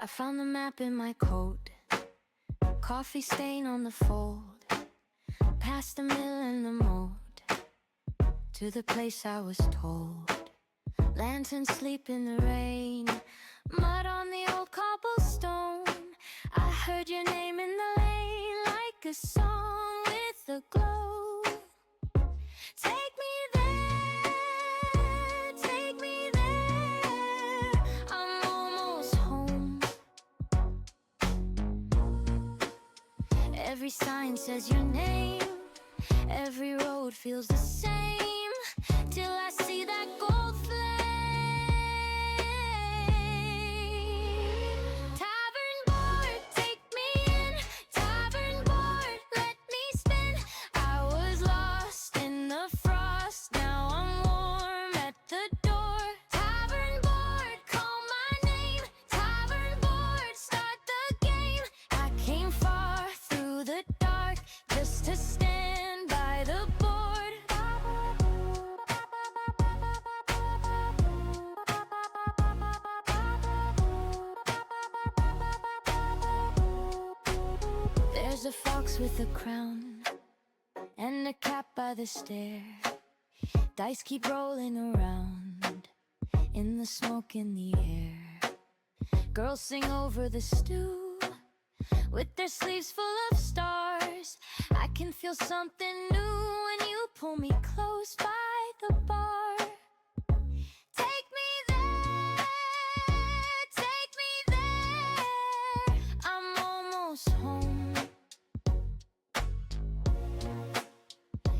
found the map in my coat, coffee stain on the fold, past the mill and the moat, to the place I was told. Lanterns sleep in the rain, mud on the old cobblestone. I heard your name in the lane like a song with a glow. Take me there, take me there, I'm almost home. Every sign says your name, every road feels the same, till I see that gold flame. Tavern board, take me in, tavern board, let me spin. I was lost in the frost, now I'm warm at the door. Tavern board, call my name, tavern board, start the game. I came far through the dark just to stand by the board. There's a fox with a crown and a cat by the stair. Dice keep rolling around in the smoke in the air. Girls sing over the stew with their sleeves full of stars. I can feel something new when you pull me close by the bar. Take me there, take me there, I'm almost home.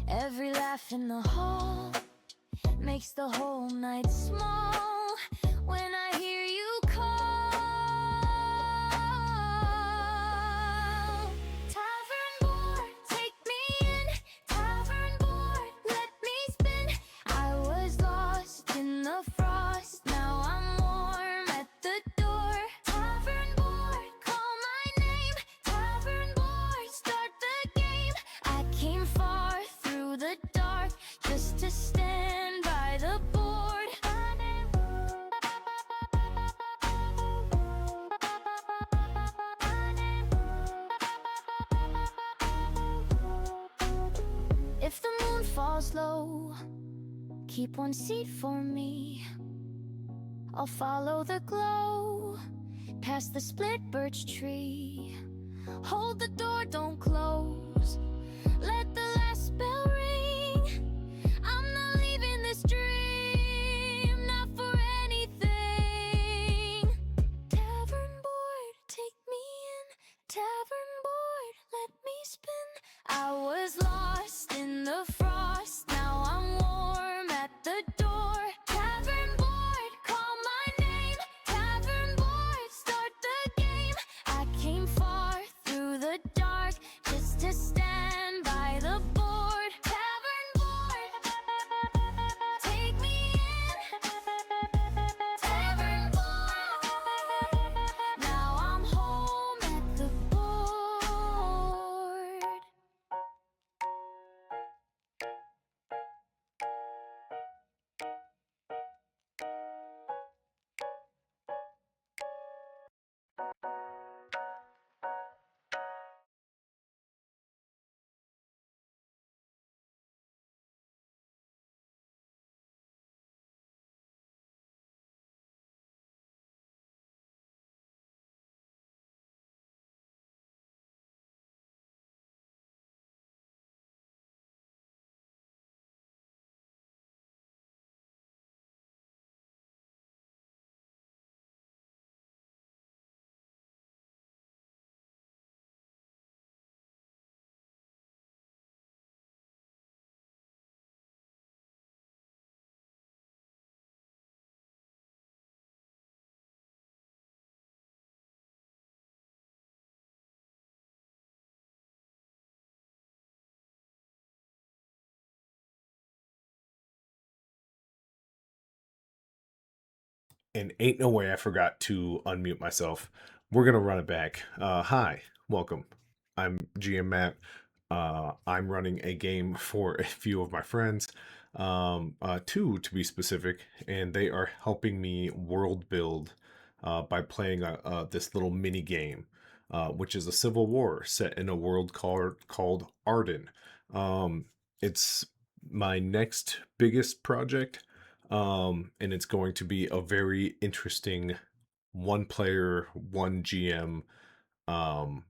Every laugh in the hall makes the whole night small when I hear you call. Tavern board, take me in, tavern board, let me spin. I was lost in the frost, now I'm warm at the door. Tavern board, call my name, tavern board, start the game. I came far through the dark just to stand by the board. If the moon falls low, keep one seat for me. I'll follow the glow past the split birch tree. Hold the door, don't close, let the last bell ring. I'm not leaving this dream, not for anything. Tavern board, take me in, tavern board, let me spin. I was lost in the frost, now I'm warm at the door. Tavern board, call my name, tavern board, start the game. I came far through the dark just to stand by the board. Tavern board, take me in, tavern board, now I'm home at the board. And ain't no way I forgot to unmute myself. We're gonna run it back. Hi, welcome. I'm GM Matt. I'm running a game for a few of my friends, two to be specific, and they are helping me world build by playing this little mini game, which is a civil war set in a world called Ardun. Um, it's my next biggest project, and it's going to be a very interesting one player, one GM, um,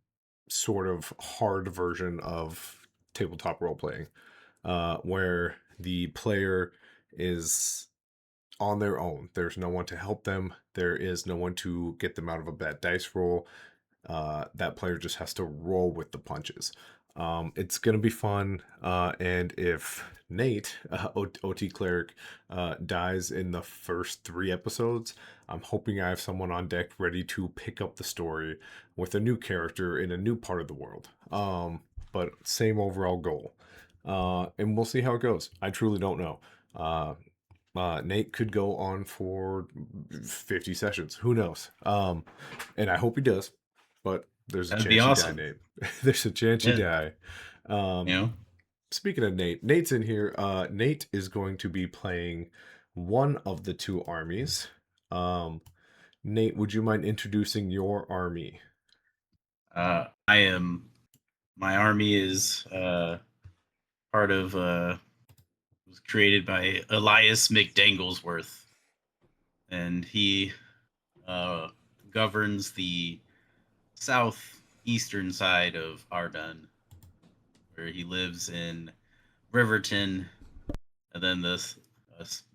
sort of hard version of tabletop role playing, where the player is on their own. There's no one to help them. There is no one to get them out of a bad dice roll. That player just has to roll with the punches. It's gonna be fun, and if Nate, OT cleric, dies in the first 3 episodes, I'm hoping I have someone on deck ready to pick up the story with a new character in a new part of the world. But same overall goal, and we'll see how it goes. I truly don't know. Nate could go on for 50 sessions. Who knows? And I hope he does, but there's a That'd be chance you die, awesome. Nate. There's a chance you Yeah, die. you Um, know. Speaking of Nate, Nate's in here. Nate is going to be playing one of the two armies. Um, Nate, would you mind introducing your army? I am. My army is part of. Was created by Elias McDanglesworth, and he uh, governs the southeastern side of Ardun, where he lives in Riverton, and then uh,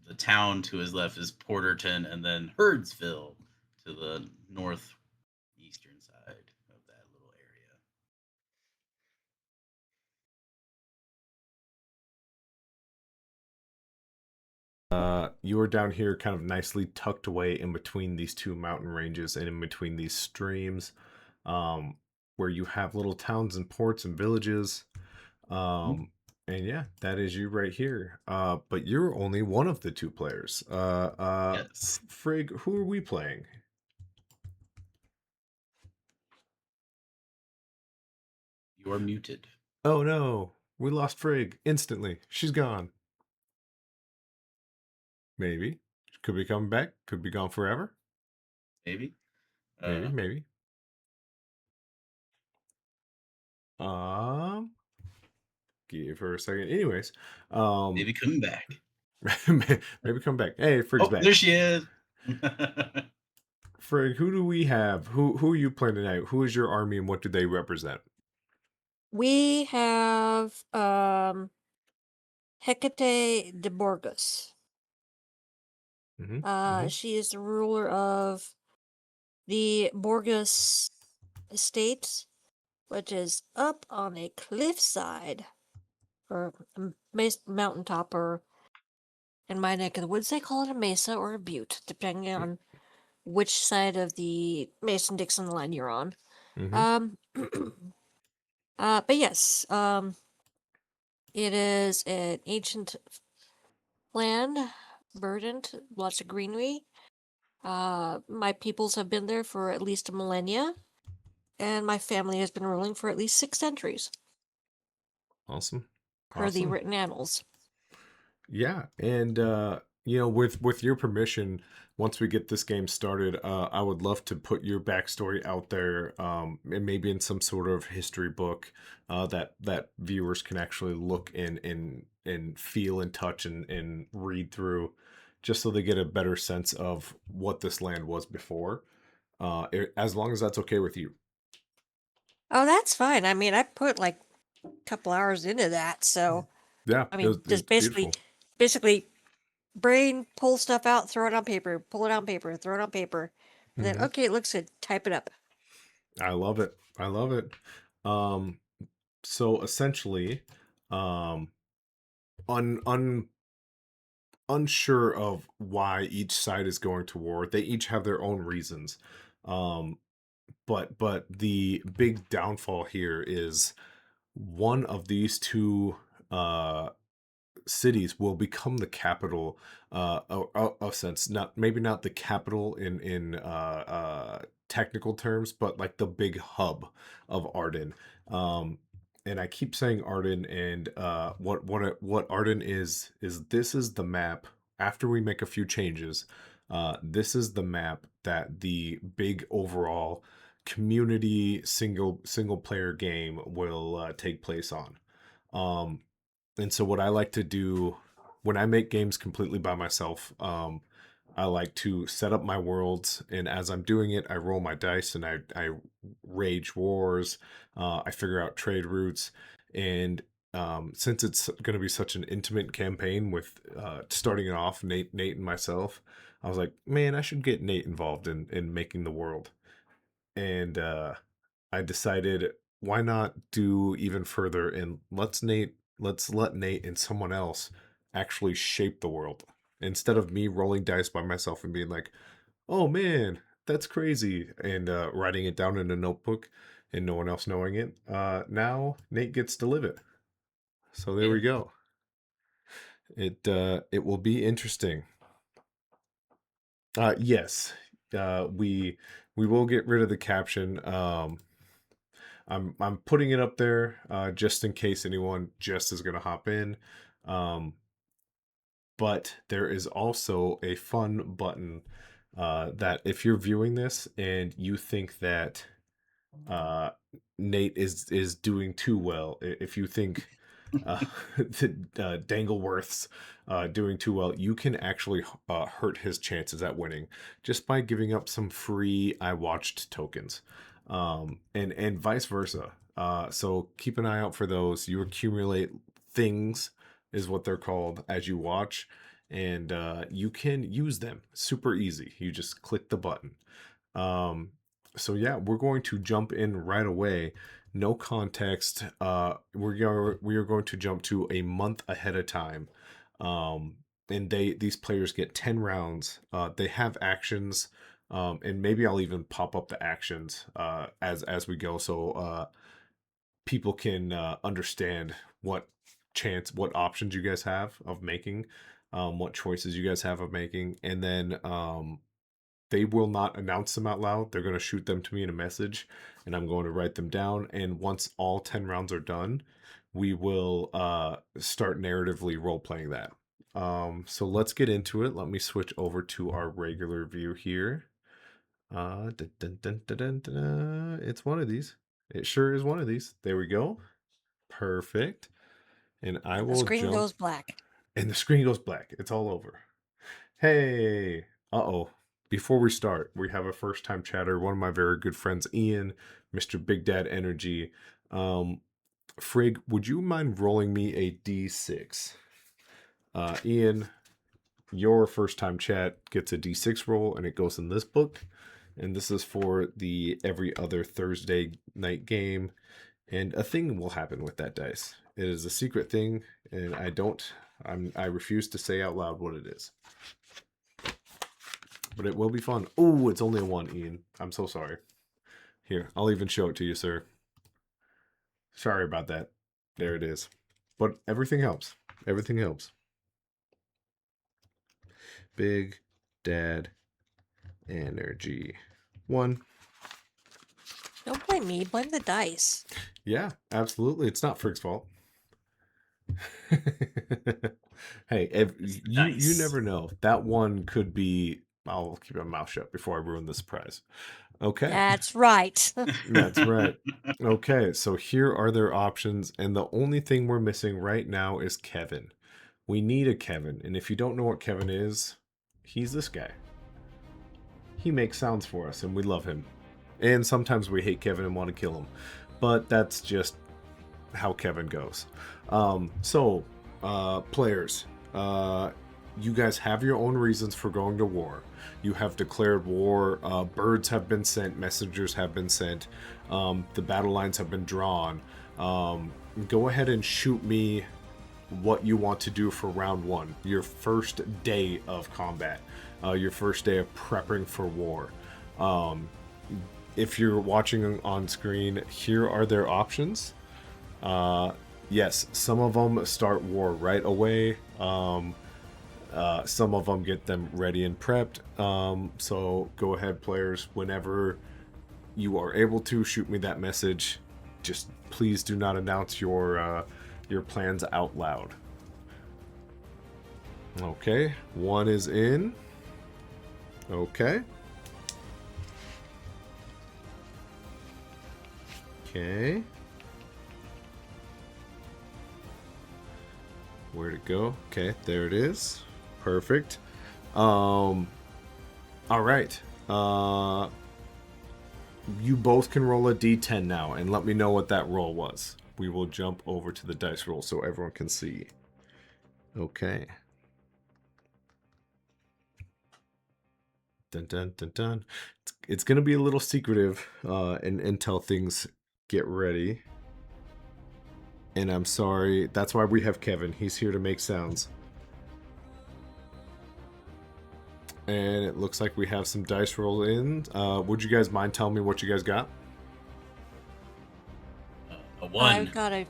the town to his left is Porterton, and then Herdsville to the northeastern side of that little area. You are down here kind of nicely tucked away in between these two mountain ranges and in between these streams, um, where you have little towns and ports and villages. Mhm. Um, and yeah, that is you right here. But you're only one of the two players. Yes, Frig, who are we playing? you are muted. Oh no, we lost Frig instantly. She's gone. Maybe. Could be coming back. Could be gone forever. Maybe. Maybe, Uh, maybe. Um, give her a second. Anyways, um, maybe coming back. maybe come back. Hey, Frig's Oh, there back. she is. Frig, who do we have? Who are you playing tonight? Who is your army and what do they represent? We have Hecate de Borges. Mm-hmm, mm-hmm. She is the ruler of the Borges estate, which is up on a cliffside or mountaintop, or in my neck of the woods, they call it a mesa or a butte, depending on which side of the Mason-Dixon line you're on. Mm-hmm. Um, but yes, it is an ancient land, verdant, lots of greenery. My peoples have been there for at least a millennia, and my family has been ruling for at least 6 centuries, Awesome. per the Awesome. written annals. Yeah, and with your permission, once we get this game started, I would love to put your backstory out there, and maybe in some sort of history book, that viewers can actually look and feel and touch and read through, just so they get a better sense of what this land was before. As long as that's okay with you. Oh, that's fine. I mean, I put like a couple hours into that, so Yeah, I mean, it's just beautiful. basically, brain pull stuff out, throw it on paper, pull it on paper, throw it on paper, and then Hmm. okay, it looks good. Type it up. I love it. I love it. Um, so essentially, um, un unsure of why each side is going to war. They each have their own reasons. Um, but the big downfall here is one of these two uh cities will become the capital, of sense, not maybe not the capital in technical terms, but like the big hub of Arden. um and I keep saying Arden, and what Arden is this is the map after we make a few changes. This is the map that the big overall community single player game will take place on. Um, and so what I like to do when I make games completely by myself, I like to set up my worlds, and as I'm doing it, I roll my dice and I rage wars. I figure out trade routes, and since it's going to be such an intimate campaign with starting it off, Nate and myself, I was like, man, I should get Nate involved in making the world, and I decided why not do even further and let's let Nate and someone else actually shape the world instead of me rolling dice by myself and being like, "Oh man, that's crazy," and writing it down in a notebook and no one else knowing it. Now Nate gets to live it. So there Yeah. we go. It will be interesting. Yes. We will get rid of the caption. I'm putting it up there just in case anyone just is gonna hop in. Um, but there is also a fun button that if you're viewing this and you think that uh, Nate is doing too well, if you think that Dangleworth's doing too well, you can actually hurt his chances at winning just by giving up some free I watched tokens, and vice versa. So keep an eye out for those. You accumulate things, is what they're called, as you watch, and you can use them super easy. You just click the button. Um, so yeah, we're going to jump in right away. No context. We are going to jump to a month ahead of time. And these players get 10 rounds. They have actions. And maybe I'll even pop up the actions as we go, so people can understand what what options you guys have of making, what choices you guys have of making, and then they will not announce them out loud. They're going to shoot them to me in a message, and I'm going to write them down. And once all 10 rounds are done, we will start narratively role playing that. So let's get into it. Let me switch over to our regular view here. Dun, dun, dun, dun, dun, dun. It's one of these. It sure is one of these. There we go. Perfect. And I And the will screen jump. goes black. And the screen goes black. It's all over. Hey. Uh-oh. Before we start, we have a first time chatter. One of my very good friends, Ian, Mr. Big Dad Energy. Frig, would you mind rolling me a D6? Ian, your first time chat gets a D6 roll and it goes in this book. And this is for the every other Thursday night game. And a thing will happen with that dice. It is a secret thing, and I refuse to say out loud what it is. But it will be fun. Oh, it's only a 1, Ian. I'm so sorry. Here, I'll even show it to you, sir. Sorry about that. There it is. But everything helps. Everything helps. Big Dad Energy. 1. Don't blame me, blame the dice. Yeah, absolutely. It's not Frig's fault. Hey, you never know. That one could be. I'll keep my mouth shut before I ruin the surprise. Okay. That's right. That's right. Okay, so here are their options, and the only thing we're missing right now is Kevin. We need a Kevin, and if you don't know what Kevin is, he's this guy. He makes sounds for us, and we love him. And sometimes we hate Kevin and want to kill him, but that's just how Kevin goes. Players, you guys have your own reasons for going to war. You have declared war. Birds have been sent. Messengers have been sent. The battle lines have been drawn. Go ahead and shoot me what you want to do for round 1. Your first day of combat. Your first day of prepping for war. If you're watching on screen, here are their options. Yes, some of them start war right away. Some of them get them ready and prepped. So go ahead, players, whenever you are able to, shoot me that message. Just please do not announce your plans out loud. Okay, 1 is in. Okay. Okay. Where'd it go? Okay, there it is. Perfect. All right. You both can roll a d10 now and let me know what that roll was. We will jump over to the dice roll so everyone can see. Okay. Dun dun dun dun. It's gonna be a little secretive until things get ready. And I'm sorry. That's why we have Kevin. He's here to make sounds. And it looks like we have some dice roll in. Would you guys mind telling me what you guys got? A 1. I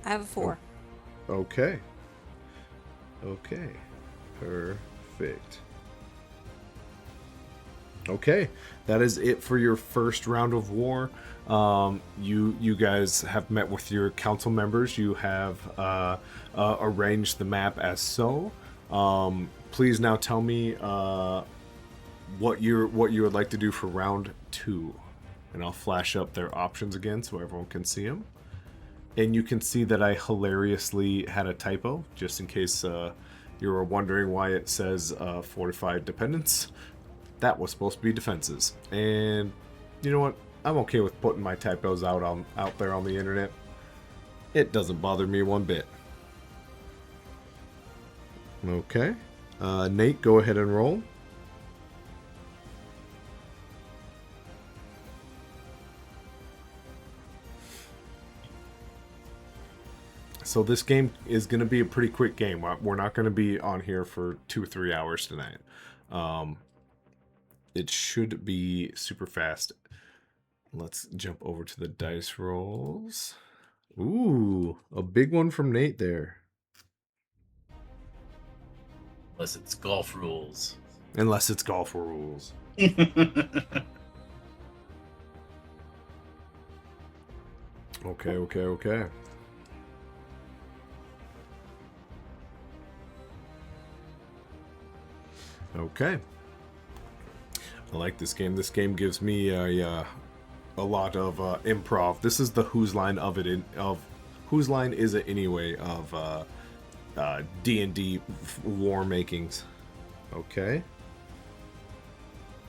have a 4. Okay. Okay. Perfect. Okay, that is it for your first round of war. You guys have met with your council members. You have arranged the map as so. Please now tell me what you would like to do for round 2, and I'll flash up their options again so everyone can see them. And you can see that I hilariously had a typo, just in case you were wondering why it says fortified dependence. That was supposed to be defenses. And you know what? I'm okay with putting my typos out there on the internet. It doesn't bother me one bit. Okay. Nate, go ahead and roll. So this game is going to be a pretty quick game. We're not going to be on here for 2 or 3 hours tonight. It should be super fast. Let's jump over to the dice rolls. Ooh, a big one from Nate there. Unless it's golf rules. Unless it's golf rules. Okay. Okay. I like this game. This game gives me a lot of improv. This is the whose line of it whose line is it anyway of D&D war makings. Okay.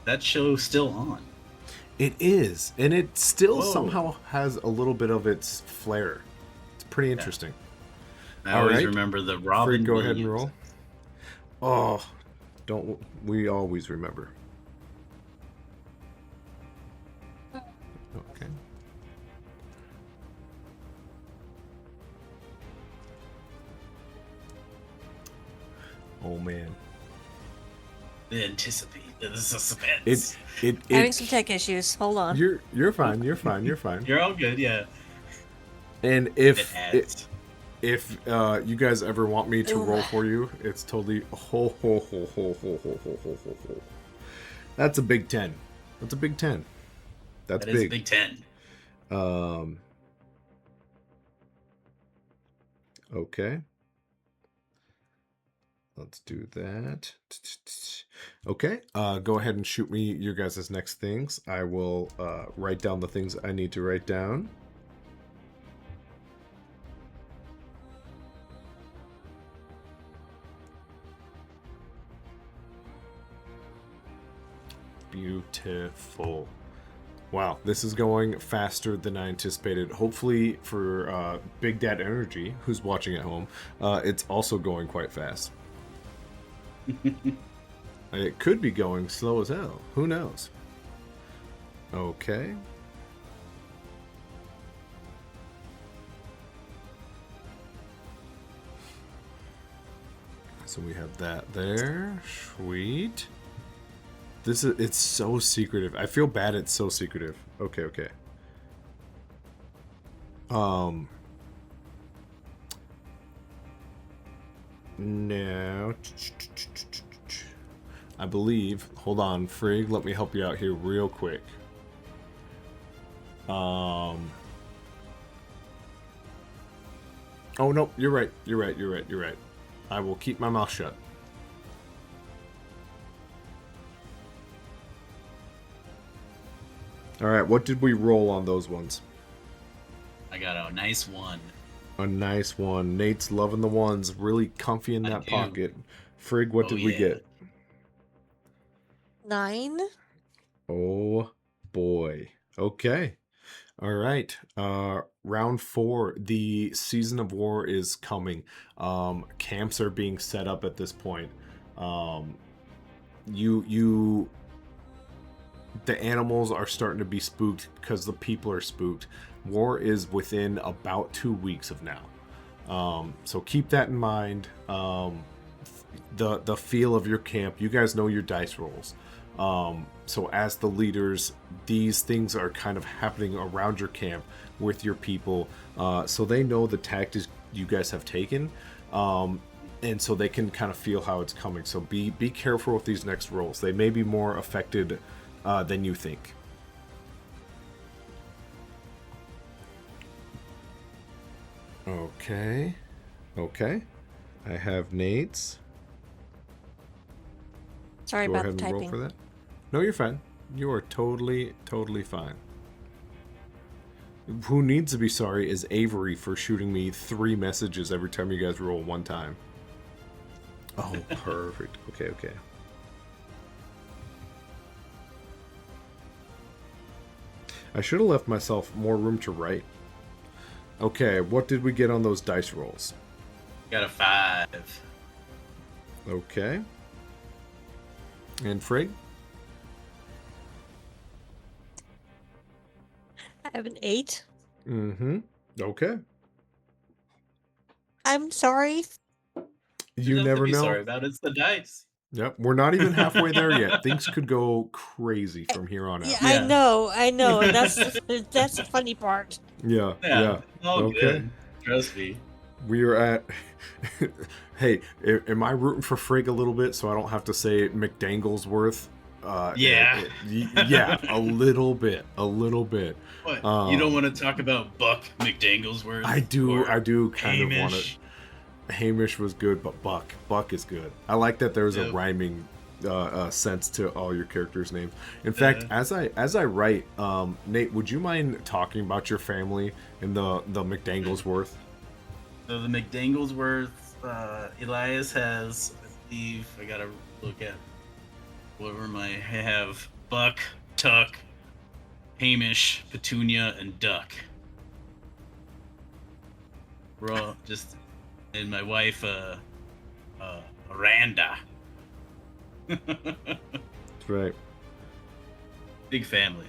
That show's still on. It is, and it still Whoa. somehow has a little bit of its flair. It's pretty interesting. I always remember the Robin Frig, go Williams. ahead and roll. Oh, don't we always remember? Okay. Oh man. The anticipate. The suspense. Having some tech issues. Hold on. You're fine. You're fine. You're all good, yeah. And if you guys ever want me to roll for you, it's totally That's a big 10. That's a big 10. That's that big. Is a big 10. Okay. Let's do that. Okay. Go ahead and shoot me your guys' next things. I will write down the things I need to write down. Beautiful. Wow, this is going faster than I anticipated. Hopefully for Big Dad Energy, who's watching at home, it's also going quite fast. It could be going slow as hell. Who knows? Okay. So we have that there. Sweet. It's so secretive. I feel bad it's so secretive. Okay. No. I believe. Hold on, Frig. Let me help you out here real quick. Oh no, you're right. I will keep my mouth shut. All right, what did we roll on those ones? I got a nice one. A nice one. Nate's loving the ones, really comfy in I that do. pocket. Frig, what Oh, did we yeah. get? 9. Oh boy. Okay. All right. Round 4. The season of war is coming. Camps are being set up at this point. You the animals are starting to be spooked because the people are spooked. War is within about 2 weeks of now. So keep that in mind. The feel of your camp. You guys know your dice rolls. So as the leaders, these things are kind of happening around your camp with your people. So they know the tactics you guys have taken. And so they can kind of feel how it's coming. So be careful with these next rolls. They may be more affected than you think. Okay. I have Nate's. Sorry Go about ahead the and roll typing. for that. No, you're fine. You are totally fine. Who needs to be sorry is Avery for shooting me 3 messages every time you guys roll 1 time. Oh, perfect. Okay. I should have left myself more room to write. Okay, what did we get on those dice rolls? Got a 5. Okay. And Frig? I have an 8. Mm-hmm. Okay. I'm sorry. You Nothing to never be know. sorry about. It's the dice. Yep, we're not even halfway there yet. Things could go crazy from here on Yeah, out. I Yeah. know, and that's that's the funny part. Yeah. It's all Okay. good. Trust me. We are at. Hey, am I rooting for Frig a little bit so I don't have to say McDanglesworth? Yeah. Yeah, a little bit. What? You don't want to talk about Buck McDanglesworth? I do kind of want Hamish? to. Hamish was good, but Buck is good. I like that there's a Yep. rhyming sense to all your characters' names. In fact, as I write, Nate, would you mind talking about your family and the McDanglesworth? So the McDanglesworth, Elias has, I believe, I gotta look at I have Buck, Tuck, Hamish, Petunia, and Duck. We're all just, and my wife, Miranda. That's right. Big family.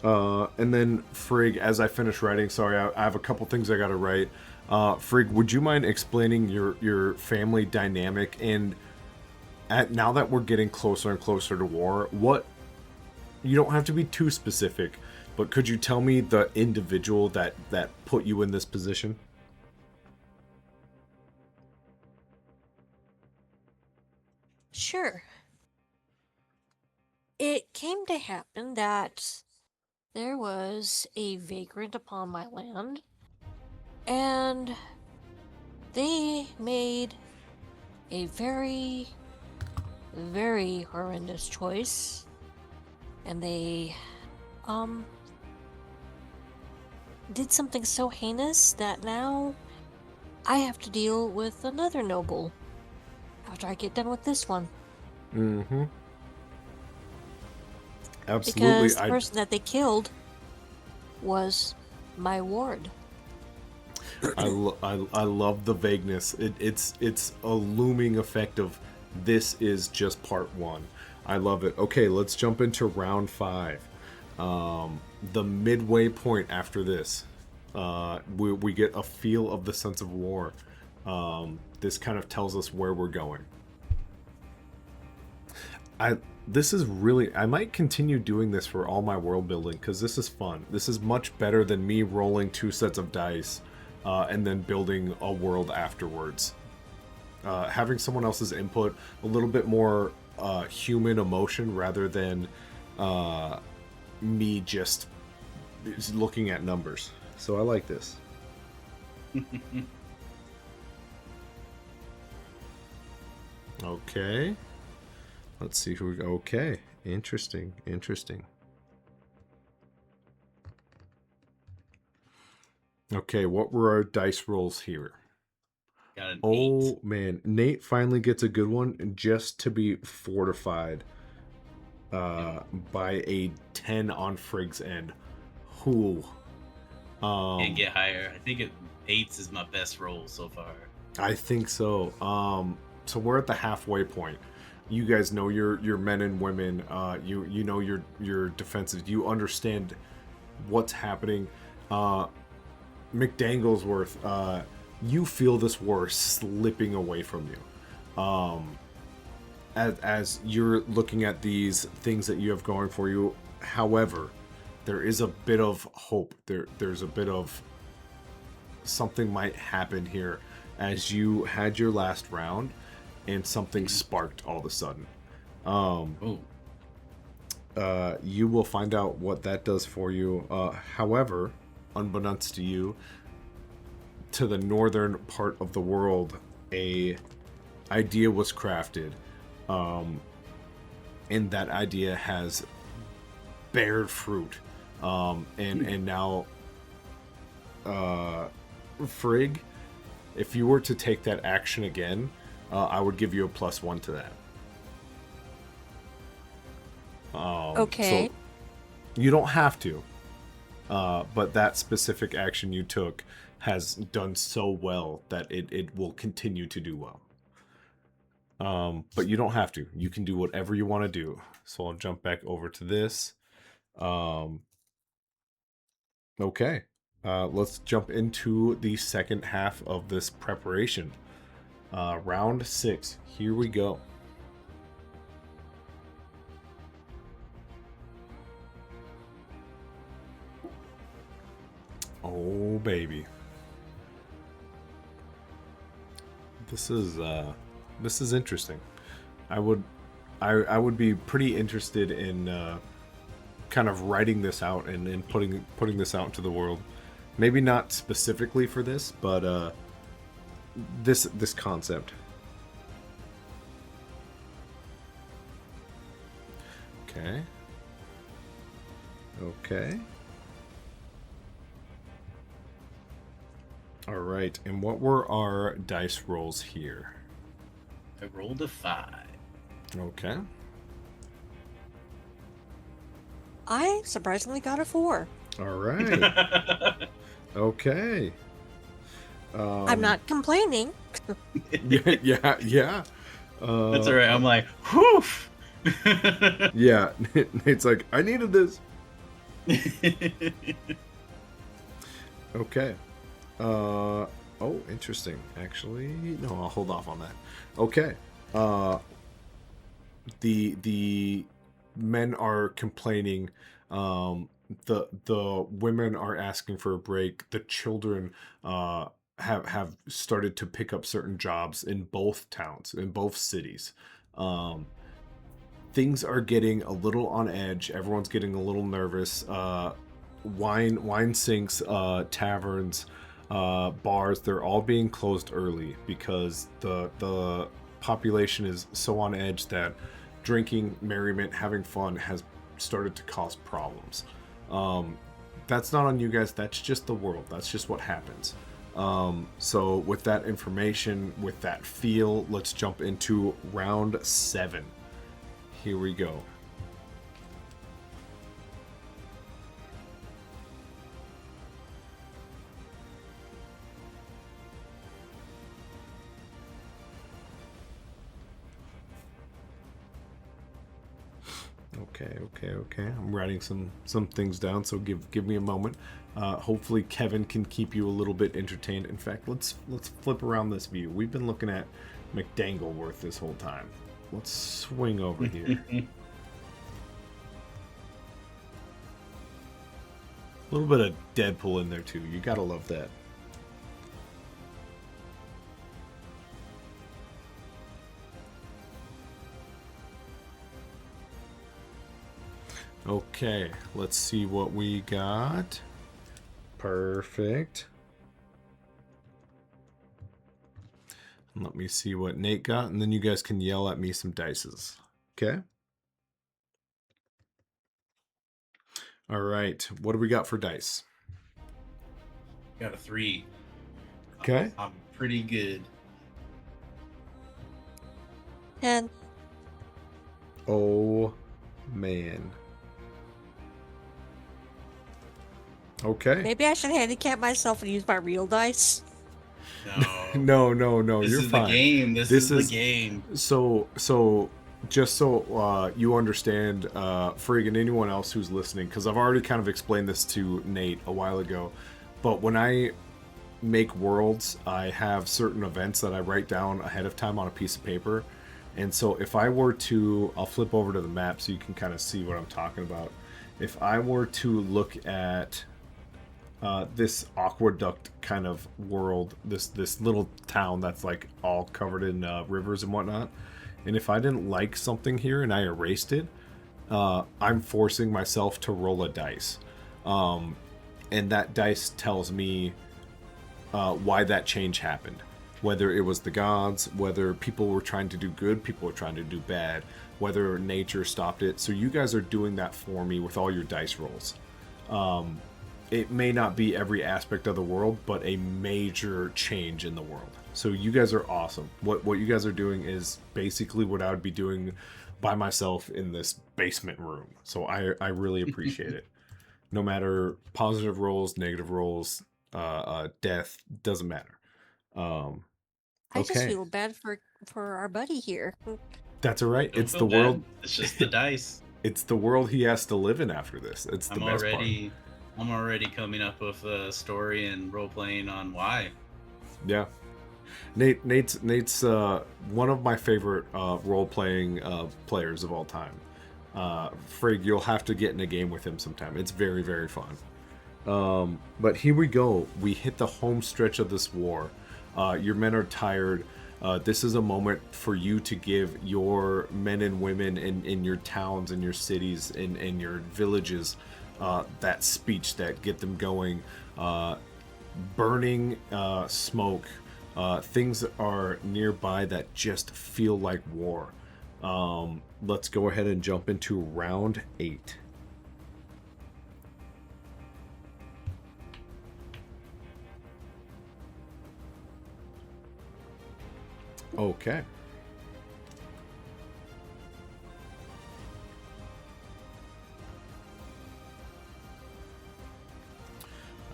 And then Frig, as I finish writing, sorry, I have a couple things I gotta write. Frig, would you mind explaining your family dynamic and now that we're getting closer and closer to war, what, you don't have to be too specific, but could you tell me the individual that put you in this position? Sure. It came to happen that there was a vagrant upon my land, and they made a very, very horrendous choice, and they, did something so heinous that now I have to deal with another noble after I get done with this one. Mm-hmm. Absolutely. Because the person that they killed was my ward. I love the vagueness. It's a looming effect of this is just part 1. I love it. Okay, let's jump into round 5. The midway point after this, we get a feel of the sense of war. This kind of tells us where we're going. This is really, I might continue doing this for all my world building because this is fun. This is much better than me rolling 2 sets of dice and then building a world afterwards. Having someone else's input, a little bit more human emotion rather than me just looking at numbers. So I like this. Okay. Let's see who. Okay. Interesting. Interesting. Okay, what were our dice rolls here? Got an 8. Oh man, Nate finally gets a good one just to be fortified by a 10 on Frig's end. Who? Can't get higher. I think 8s is my best roll so far. I think so. So we're at the halfway point. You guys know your men and women. You know your defenses. You understand what's happening. McDanglesworth, you feel this war slipping away from you. As you're looking at these things that you have going for you. However, there is a bit of hope. There's a bit of something might happen here as you had your last round and something sparked all of a sudden. You will find out what that does for you. However, unbeknownst to you, to the northern part of the world, a idea was crafted, and that idea has bared fruit. And now, Frig, if you were to take that action again, I would give you a +1 to that. Okay. So you don't have to, but that specific action you took has done so well that it will continue to do well. But you don't have to. You can do whatever you want to do. So I'll jump back over to this. Okay. Let's jump into the second half of this preparation. Round 6. Here we go. Oh baby. This is interesting. I would be pretty interested in kind of writing this out and putting this out into the world. Maybe not specifically for this, but this concept. Okay. Okay. All right. And what were our dice rolls here? I rolled a 5. Okay. I surprisingly got a 4. All right. Okay. I'm not complaining. Yeah. That's all right. I'm like, whew. Yeah. It's like, I needed this. Okay. Oh, interesting. Actually, no, I'll hold off on that. Okay. The men are complaining. The women are asking for a break. The children have started to pick up certain jobs in both towns, in both cities. Things are getting a little on edge. Everyone's getting a little nervous. Wine sinks, taverns, bars, they're all being closed early because the population is so on edge that drinking, merriment, having fun has started to cause problems. That's not on you guys. That's just the world. That's just what happens. So with that information, with that feel, let's jump into round 7. Here we go. Okay. I'm writing some things down, so give me a moment. Hopefully Kevin can keep you a little bit entertained. In fact, let's flip around this view. We've been looking at McDangleworth this whole time. Let's swing over here. A little bit of Deadpool in there too. You gotta love that. Okay, let's see what we got. Perfect. Let me see what Nate got, and then you guys can yell at me some dices. Okay? All right. What do we got for dice? Got a 3. Okay. I'm pretty good. 10. Oh, man. Okay. Maybe I should handicap myself and use my real dice. No. No. This You're is fine. the game. This is the game. So just so you understand, Frig and anyone else who's listening, because I've already kind of explained this to Nate a while ago, but when I make worlds, I have certain events that I write down ahead of time on a piece of paper. And so if I were to, I'll flip over to the map so you can kind of see what I'm talking about. If I were to look at this aqueduct kind of world, this little town that's like all covered in rivers and whatnot, and if I didn't like something here and I erased it, I'm forcing myself to roll a dice, and that dice tells me why that change happened, whether it was the gods, whether people were trying to do good, people were trying to do bad, whether nature stopped it. So you guys are doing that for me with all your dice rolls. It may not be every aspect of the world, but a major change in the world. So you guys are awesome. What you guys are doing is basically what I would be doing by myself in this basement room. So I really appreciate it. No matter positive rolls, negative rolls, death, doesn't matter. I just Okay. feel bad for our buddy here. That's all right. Don't It's feel the bad. world. It's just the dice. It's the world he has to live in after this. It's the I'm best already coming up with a story and role playing on why. part. Yeah. Nate's one of my favorite role playing players of all time. Frig, you'll have to get in a game with him sometime. It's very, very fun. But here we go. We hit the home stretch of this war. Your men are tired. This is a moment for you to give your men and women in your towns and your cities and your villages that speech that get them going. Burning smoke. Things are nearby that just feel like war. Let's go ahead and jump into round 8. Okay.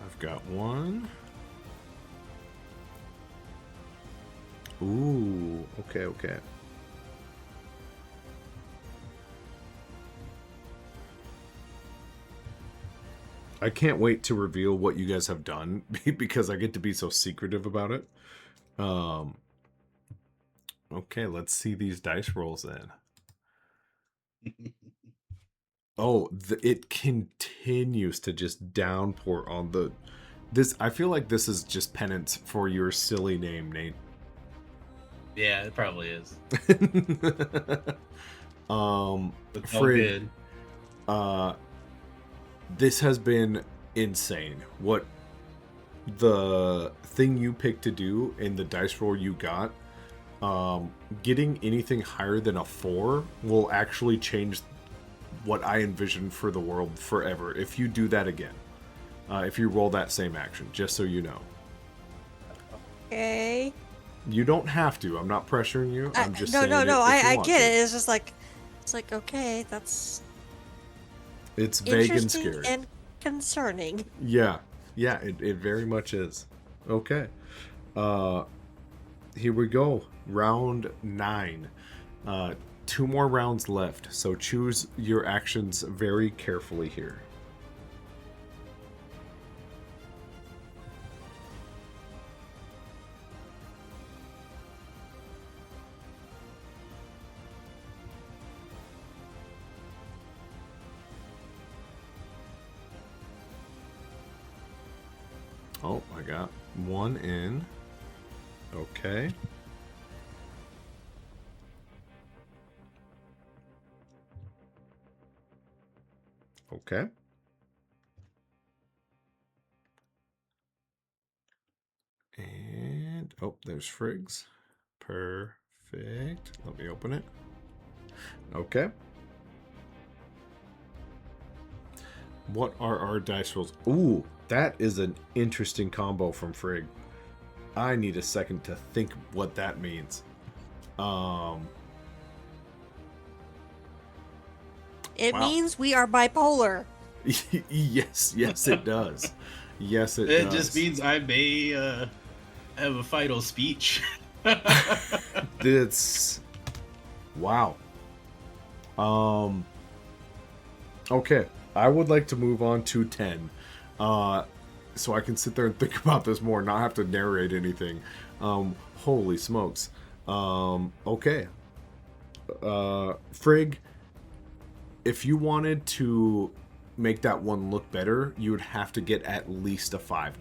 I've got one. Ooh, okay. I can't wait to reveal what you guys have done because I get to be so secretive about it. Okay, let's see these dice rolls then. Oh, it continues to just downpour on this. I feel like this is just penance for your silly name, Nate. Yeah, it probably is. It's all Frig, good. this has been insane. What the thing you picked to do in the dice roll you got, getting anything higher than a 4 will actually change what I envision for the world forever. If you do that again, if you roll that same action, just so you know. Okay. You don't have to. I'm not pressuring you. I'm just saying no. it if you I want get to. it. It's just like, okay, that's It's vague and interesting scary. and concerning. Yeah, it very much is. Okay. Here we go. Round 9. 2 more rounds left, so choose your actions very carefully here. Oh, I got one in. Okay. Okay. And, oh, there's Friggs. Perfect. Let me open it. Okay. What are our dice rolls? Ooh, that is an interesting combo from Frig. I need a second to think what that means. It Wow. means we are bipolar. Yes, it does. Yes, it It does. just means I may have a final speech. It's wow. Okay, I would like to move on to 10. So I can sit there and think about this more, not have to narrate anything. Holy smokes. Okay. Frig, if you wanted to make that one look better, you would have to get at least a 5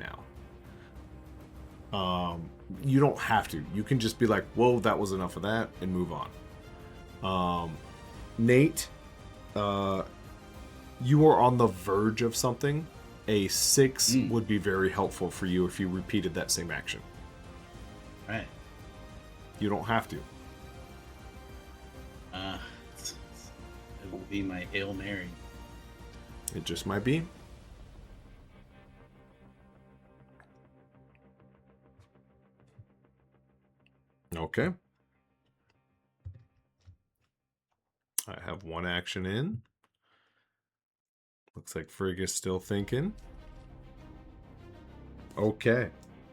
now. You don't have to. You can just be like, whoa, that was enough of that, and move on. Nate, you are on the verge of something. A 6 would be very helpful for you if you repeated that same action. Right. You don't have to. It will be my Hail Mary. It just might be. Okay. I have one action in. Looks like Frig is still thinking. Okay.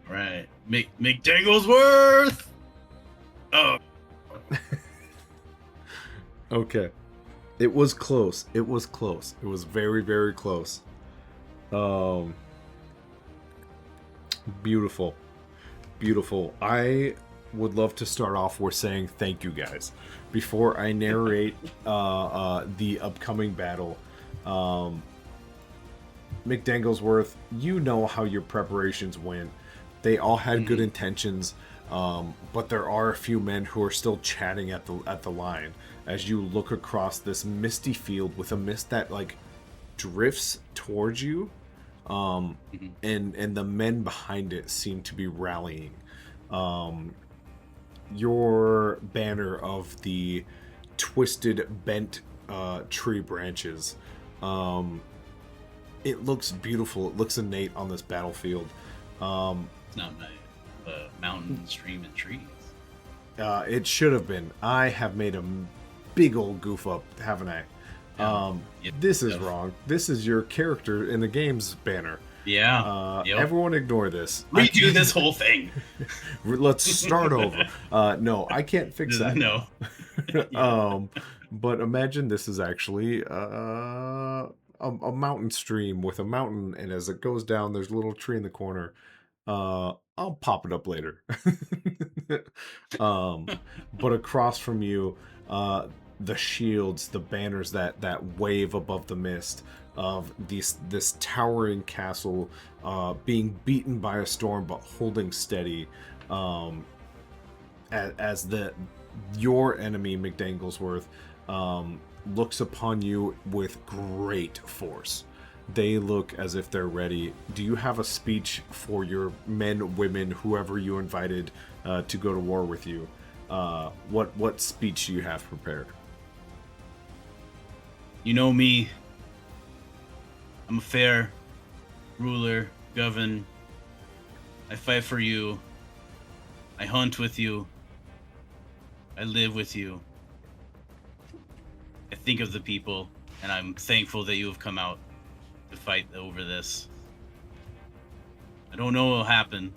Right. McDanglesworth! Oh. Okay. It was close. It was close. It was very, very close. Beautiful. Beautiful. I would love to start off with saying thank you guys. Before I narrate the upcoming battle, McDanglesworth, you know how your preparations went. They all had good intentions, but there are a few men who are still chatting at the line as you look across this misty field with a mist that like drifts towards you, and the men behind it seem to be rallying. Your banner of the twisted, bent tree branches. It looks beautiful. It looks innate on this battlefield. It's not my mountain, stream, and trees. It should have been. I have made a big old goof up, haven't I? Yep. This is wrong. This is your character in the game's banner. Yeah. Everyone ignore this. Redo this whole thing. Let's start over. No, I can't fix that. No. But imagine this is actually a mountain stream with a mountain, and as it goes down, there's a little tree in the corner. I'll pop it up later. But across from you, the shields, the banners that wave above the mist of this towering castle, being beaten by a storm but holding steady, as your enemy McDanglesworth looks upon you with great force. They look as if they're ready. Do you have a speech for your men, women, whoever you invited to go to war with you? What speech do you have prepared? You know me. I'm a fair ruler, govern. I fight for you. I hunt with you. I live with you. I think of the people, and I'm thankful that you have come out to fight over this. I don't know what will happen,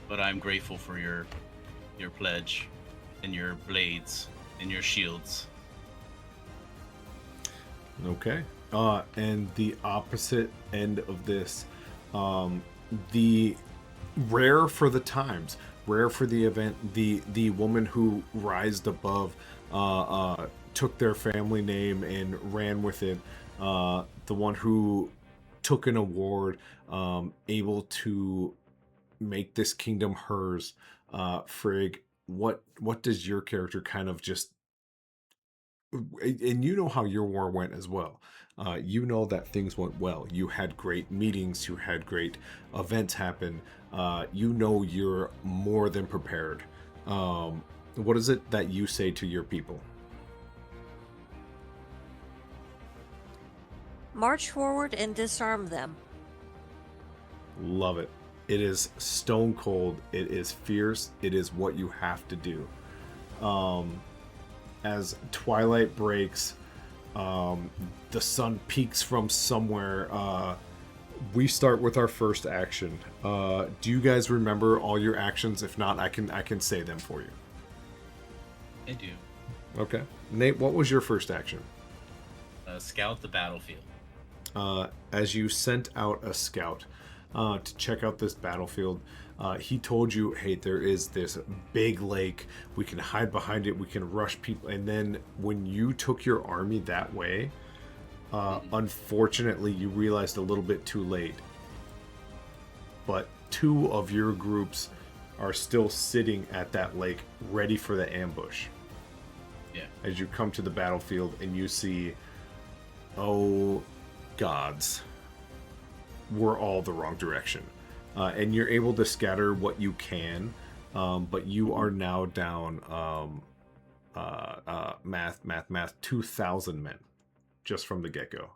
but I'm grateful for your pledge and your blades and your shields. Okay. And the opposite end of this, the rare for the times, rare for the event, the woman who rised above, took their family name and ran with it, the one who took an award, able to make this kingdom hers. Frig, what does your character kind of just, and you know how your war went as well. You know that things went well. You had great meetings. You had great events happen. You know you're more than prepared. What is it that you say to your people? march forward and disarm them. Love it. It is stone cold. It is fierce. It is what you have to do. As twilight breaks, the sun peaks from somewhere. We start with our first action. Do you guys remember all your actions? If not, I can say them for you. I do. Okay. Nate, what was your first action? Scout the battlefield. As you sent out a scout to check out this battlefield, he told you, hey, there is this big lake. We can hide behind it. We can rush people. And then when you took your army that way, unfortunately, you realized a little bit too late. But 2 of your groups are still sitting at that lake, ready for the ambush. Yeah. As you come to the battlefield and you see, oh gods, we're all the wrong direction. And you're able to scatter what you can, but you are now down math 2,000 men just from the get-go.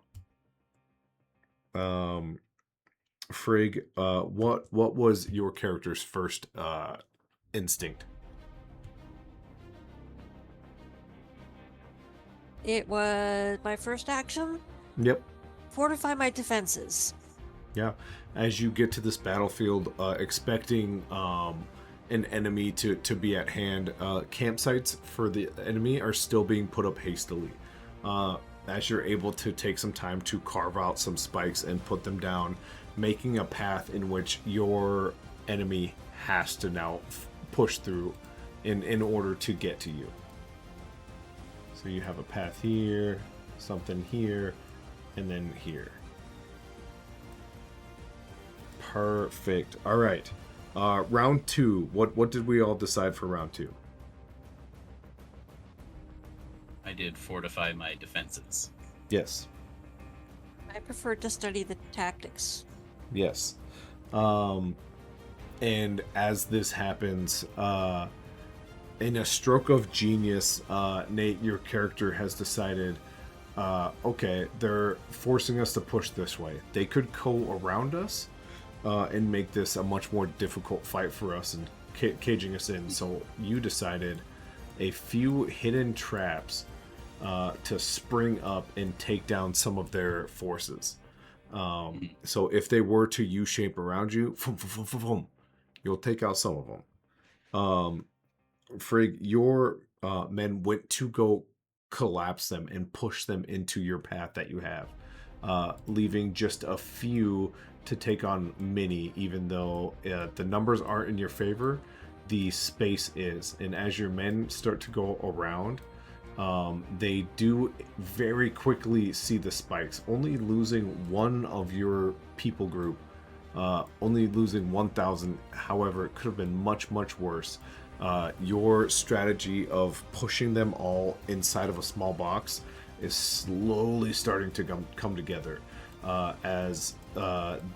Frig, what was your character's first instinct? It was my first action. Yep. Fortify my defenses. Yeah. As you get to this battlefield, expecting an enemy to be at hand, campsites for the enemy are still being put up hastily. As you're able to take some time to carve out some spikes and put them down, making a path in which your enemy has to now push through in order to get to you. So you have a path here, something here, and then here. Perfect. All right. Round 2. What did we all decide for round 2? I did fortify my defenses. Yes. I prefer to study the tactics. Yes. And as this happens, in a stroke of genius, Nate, your character has decided, okay, they're forcing us to push this way. They could go around us and make this a much more difficult fight for us and caging us in. So you decided a few hidden traps to spring up and take down some of their forces. So if they were to U-shape around you, you'll take out some of them. Frig, your men went to go collapse them and push them into your path that you have, leaving just a few to take on many, even though the numbers aren't in your favor, the space is. And as your men start to go around, they do very quickly see the spikes, only losing one of your people group, only losing 1,000. However, it could have been much, much worse. Your strategy of pushing them all inside of a small box is slowly starting to come together as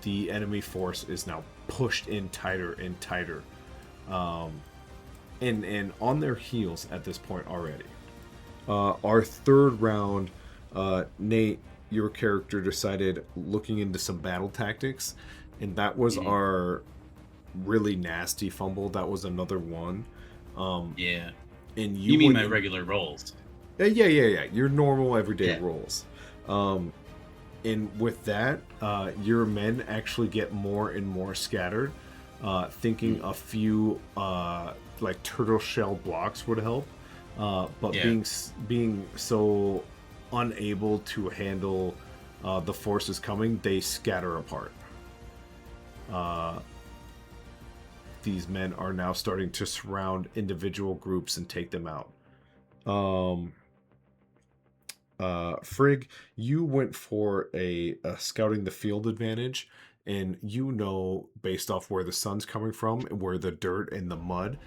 the enemy force is now pushed in tighter and tighter, and on their heels at this point already. Our third round, Nate, your character decided looking into some battle tactics, and that was our really nasty fumble. That was another one. Yeah. And You mean my regular rolls? Yeah. Your normal everyday rolls. And with that, your men actually get more and more scattered. Thinking a few like turtle shell blocks would help. But being so unable to handle the forces coming, they scatter apart. These men are now starting to surround individual groups and take them out. Frig, you went for a scouting the field advantage, and you know, based off where the sun's coming from, where the dirt and the mud,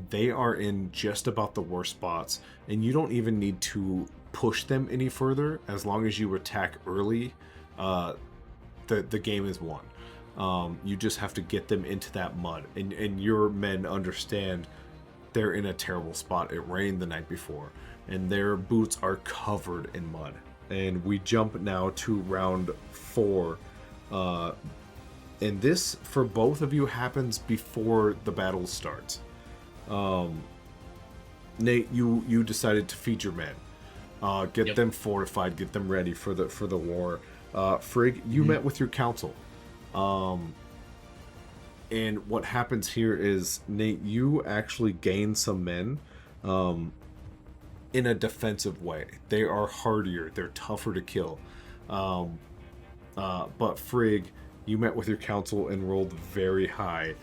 they are in just about the worst spots, and you don't even need to push them any further. As long as you attack early, the game is won. You just have to get them into that mud, and your men understand they're in a terrible spot. It rained the night before, and their boots are covered in mud. And we jump now to round 4. And this, for both of you, happens before the battle starts. Nate, you decided to feed your men. Get them fortified, get them ready for the war. Frig, you met with your council. And what happens here is, Nate, you actually gain some men in a defensive way. They are hardier, they're tougher to kill. But Frig, you met with your council and rolled very high.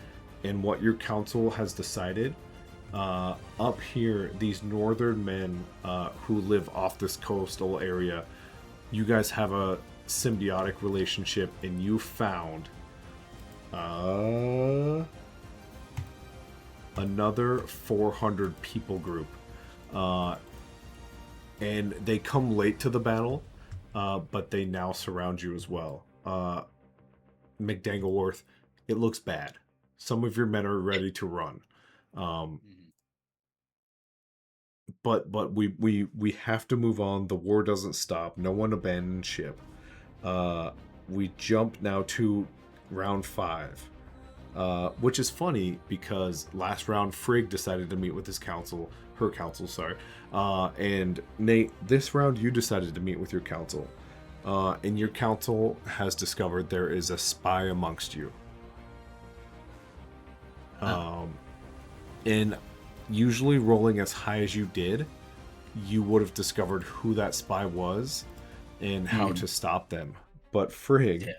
And what your council has decided, up here, these northern men who live off this coastal area, you guys have a symbiotic relationship, and you found another 400 people group. And they come late to the battle, but they now surround you as well. McDangleworth, it looks bad. Some of your men are ready to run. But we have to move on. The war doesn't stop. No one abandoned ship. We jump now to round 5, which is funny because last round Frig decided to meet with her council, sorry. And Nate, this round you decided to meet with your council. And your council has discovered there is a spy amongst you. And usually rolling as high as you did, you would have discovered who that spy was and how to stop them. But Frig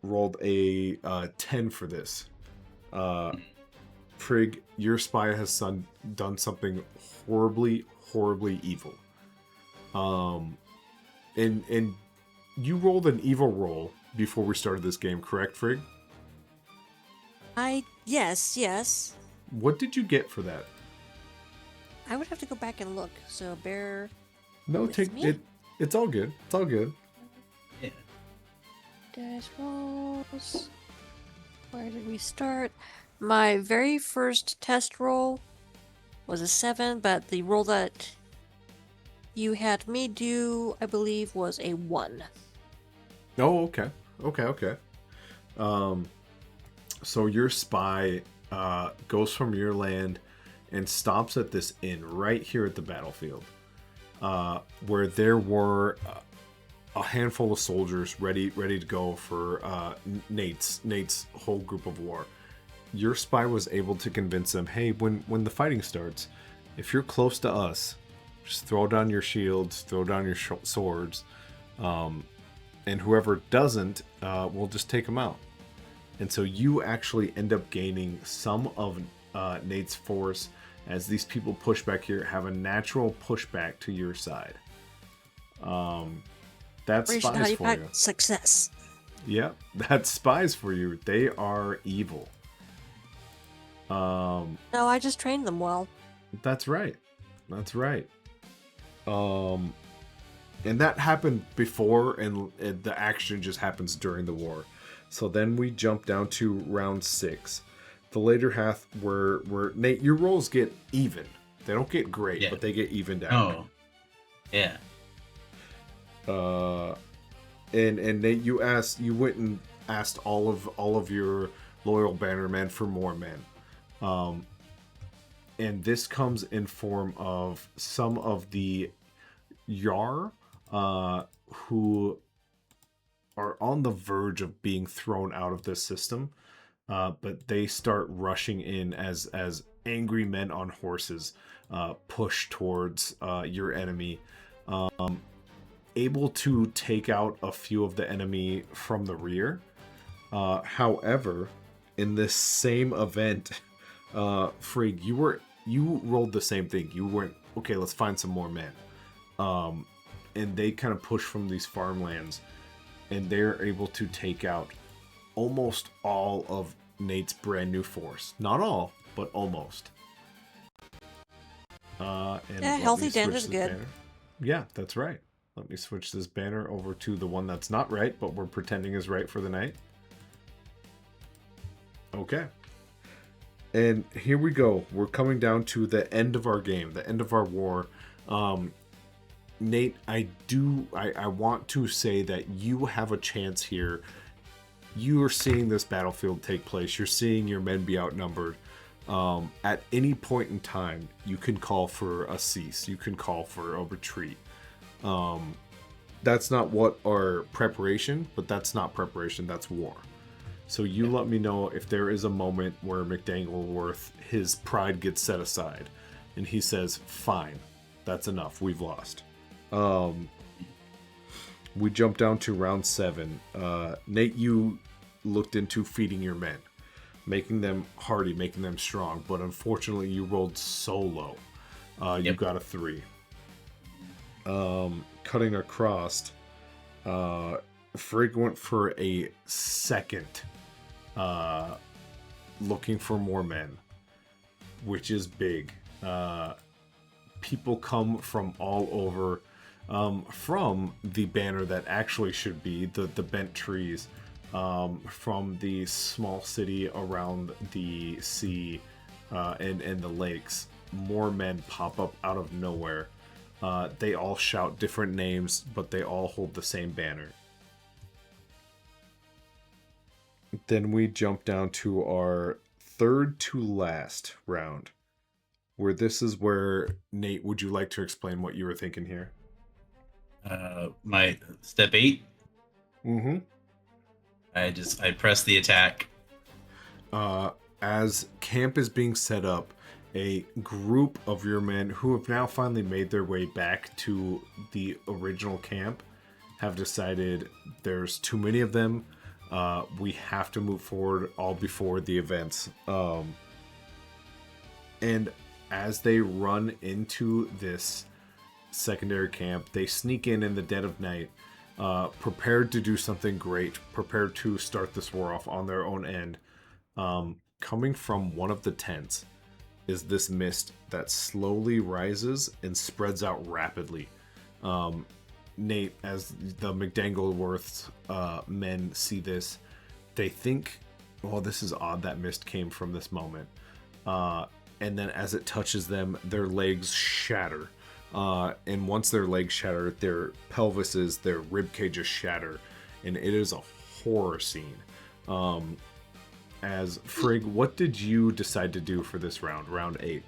rolled a 10 for this. Frig, your spy has done something horribly evil. And you rolled an evil roll before we started this game, correct, Frig? Yes. What did you get for that? I would have to go back and look. So bear. No, take me? it. It's all good. It's all good. Yeah. Dash rolls. Where did we start? My very first test roll was a 7, but the roll that you had me do, I believe, was a 1. Oh, okay. So your spy goes from your land and stops at this inn right here at the battlefield, where there were a handful of soldiers ready to go for Nate's whole group of war. Your spy was able to convince them, hey, when the fighting starts, if you're close to us, just throw down your shields, throw down your swords, and whoever doesn't, we'll just take them out. And so you actually end up gaining some of Nate's force as these people push back here, have a natural pushback to your side. That's spies for you. Success. Yep, that's spies for you. They are evil. No, I just trained them well. That's right. And that happened before, and the action just happens during the war. So then we jump down to round 6. The later half where Nate, your rolls get even. They don't get great, but they get evened out. Oh, yeah. And Nate, you went and asked all of your loyal bannermen for more men. And this comes in form of some of the Yar, who are on the verge of being thrown out of this system, but they start rushing in as angry men on horses push towards your enemy, able to take out a few of the enemy from the rear. However, in this same event, Frig, you rolled the same thing. You went, okay, let's find some more men. And they kind of push from these farmlands, and they're able to take out almost all of Nate's brand new force. Not all, but almost. And healthy damage is good. Banner. Yeah, that's right. Let me switch this banner over to the one that's not right, but we're pretending is right for the night. Okay. And here we go. We're coming down to the end of our game, the end of our war. Nate, I want to say that you have a chance here. You are seeing this battlefield take place. You're seeing your men be outnumbered. At any point in time, you can call for a cease. You can call for a retreat. That's not what our preparation, but that's not preparation. That's war. So you let me know if there is a moment where McDangleworth, his pride gets set aside, and he says, "Fine, that's enough. We've lost." We jump down to round 7. Nate, you looked into feeding your men, making them hardy, making them strong, but unfortunately you rolled so low. You got a 3. Cutting across, Frig went for a second, looking for more men, which is big. People come from all over, from the banner that actually should be the bent trees, from the small city around the sea, and the lakes. More men pop up out of nowhere. They all shout different names, but they all hold the same banner. Then we jump down to our third to last round, where this is where, Nate, would you like to explain what you were thinking here? My step 8. Mm-hmm. I press the attack. As camp is being set up, a group of your men who have now finally made their way back to the original camp have decided there's too many of them. We have to move forward all before the events. And as they run into this secondary camp, they sneak in the dead of night, prepared to do something great, prepared to start this war off on their own end. Coming from one of the tents is this mist that slowly rises and spreads out rapidly. Nate, as the McDangleworth's men see this, they think, well, this is odd that mist came from this moment. And then as it touches them, their legs shatter. And once their legs shatter, their pelvises, their rib cages shatter. And it is a horror scene. As Frig, what did you decide to do for this round 8?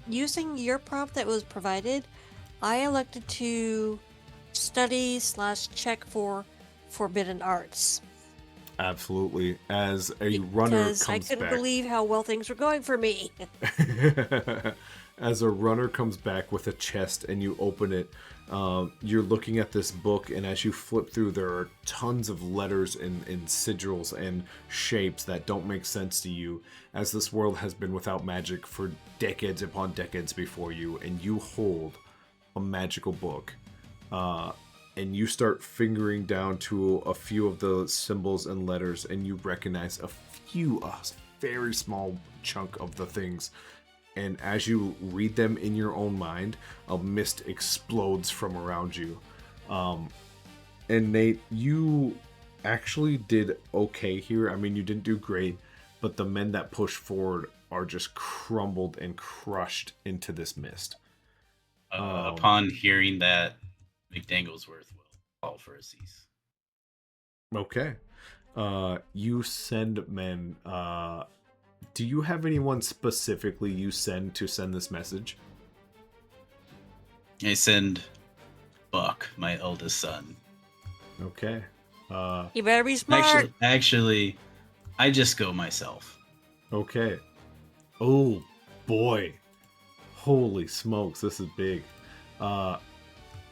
Using your prompt that was provided, I elected to study/check for forbidden arts. Absolutely. As a runner comes Because I couldn't back, believe how well things were going for me. as a runner comes back with a chest and you open it, you're looking at this book, and as you flip through, there are tons of letters and sigils and shapes that don't make sense to you, as this world has been without magic for decades upon decades before you, and you hold a magical book. And you start fingering down to a few of the symbols and letters, and you recognize a very small chunk of the things. And as you read them in your own mind, a mist explodes from around you. And Nate, you actually did okay here. I mean, you didn't do great, but the men that push forward are just crumbled and crushed into this mist. Upon hearing that, McDanglesworth will call for a cease. Okay. You send men. Do you have anyone specifically you send to send this message? I send Buck, my eldest son. Okay. You better be smart. Actually, I just go myself. Okay. Oh boy. Holy smokes, this is big.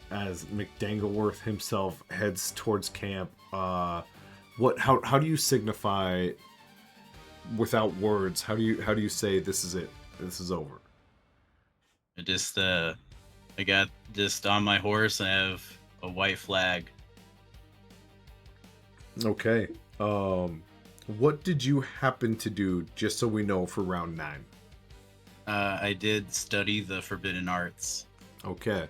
As McDangleworth himself heads towards camp, how do you signify without words? How do you say this is it? This is over? I got just on my horse, and I have a white flag. Okay. What did you happen to do, just so we know, for round 9? I did study the forbidden arts. Okay.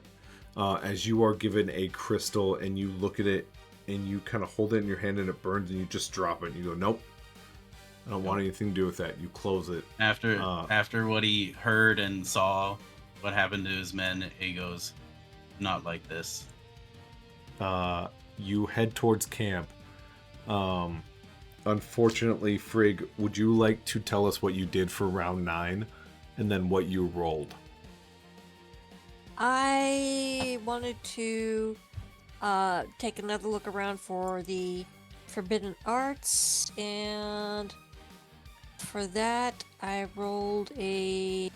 As you are given a crystal and you look at it and you kind of hold it in your hand and it burns and you just drop it and you go, nope, I don't want anything to do with that. You close it. After what he heard and saw, what happened to his men. He goes, not like this. You head towards camp. Unfortunately, Frig, would you like to tell us what you did for round 9 and then what you rolled? I wanted to take another look around for the forbidden arts, and for that I rolled a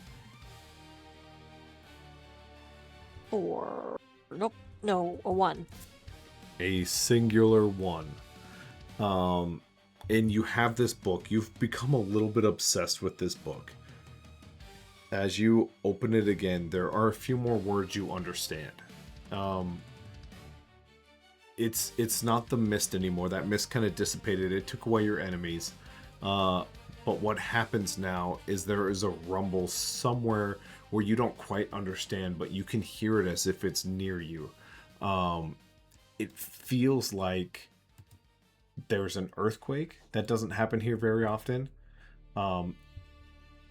4. Nope, no, a 1. A singular 1. And you have this book. You've become a little bit obsessed with this book. As you open it again, there are a few more words you understand. It's not the mist anymore. That mist kind of dissipated. It took away your enemies. But what happens now is there is a rumble somewhere where you don't quite understand, but you can hear it as if it's near you. It feels like there's an earthquake. That doesn't happen here very often.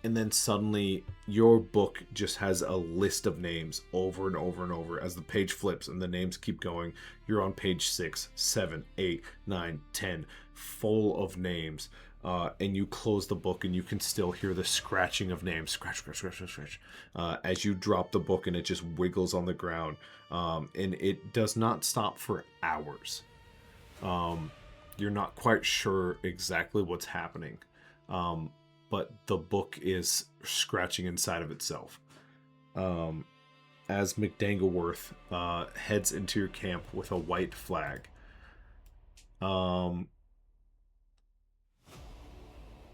And then suddenly your book just has a list of names over and over and over as the page flips and the names keep going. You're on page 6, 7, 8, 9, 10, full of names. And you close the book and you can still hear the scratching of names. Scratch, scratch, scratch, scratch, scratch. As you drop the book and it just wiggles on the ground. And it does not stop for hours. You're not quite sure exactly what's happening. But the book is scratching inside of itself. As McDangleworth heads into your camp with a white flag.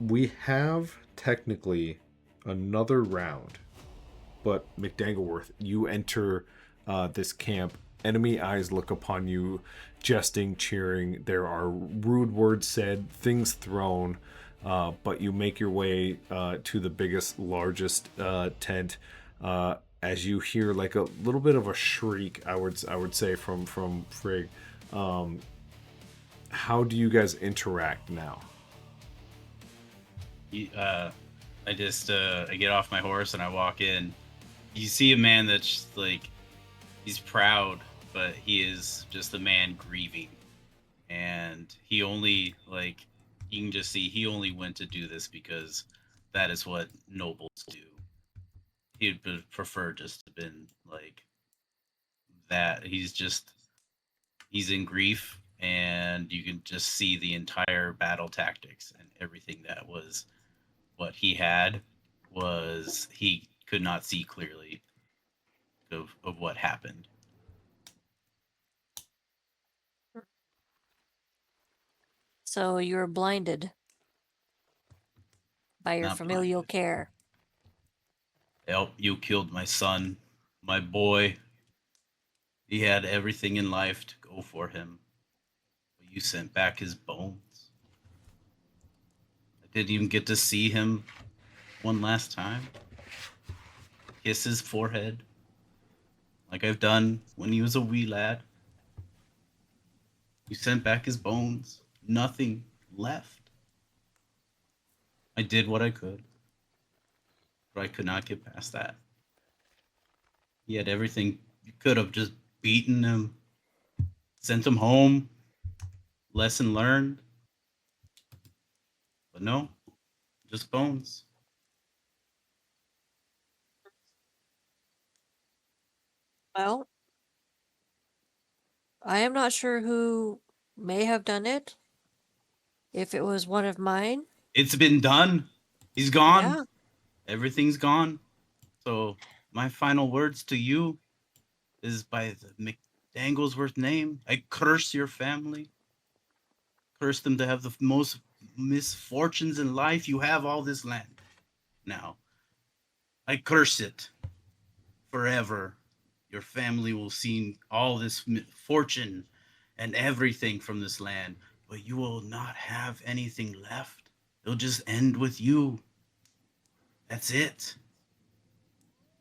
We have technically another round, but McDangleworth, you enter this camp. Enemy eyes look upon you, jesting, cheering. There are rude words said, things thrown. But you make your way to the biggest, largest tent as you hear like a little bit of a shriek. I would say from Frig. How do you guys interact now? I just I get off my horse and I walk in. You see a man that's like, he's proud, but he is just a man grieving, and he only like, you can just see he only went to do this because that is what nobles do. He'd prefer just to been like that. He's in grief, and you can just see the entire battle tactics and everything that was what he had was he could not see clearly of what happened. So you were blinded by your Not familial blinded. care. Help, you killed my son, my boy. He had everything in life to go for him, but you sent back his bones. I didn't even get to see him one last time. Kiss his forehead, like I've done when he was a wee lad. You sent back his bones. Nothing left. I did what I could, but I could not get past that. He had everything. You could have just beaten him, sent him home, lesson learned. But no, just bones. Well, I am not sure who may have done it. If it was one of mine, It's been done. He's gone. yeah. Everything's gone. So my final words to you is by the McDanglesworth name. I curse your family. Curse them to have the most misfortunes in life. You have all this land now. I curse it forever. Your family will see all this fortune and everything from this land, but you will not have anything left. It'll just end with you. That's it.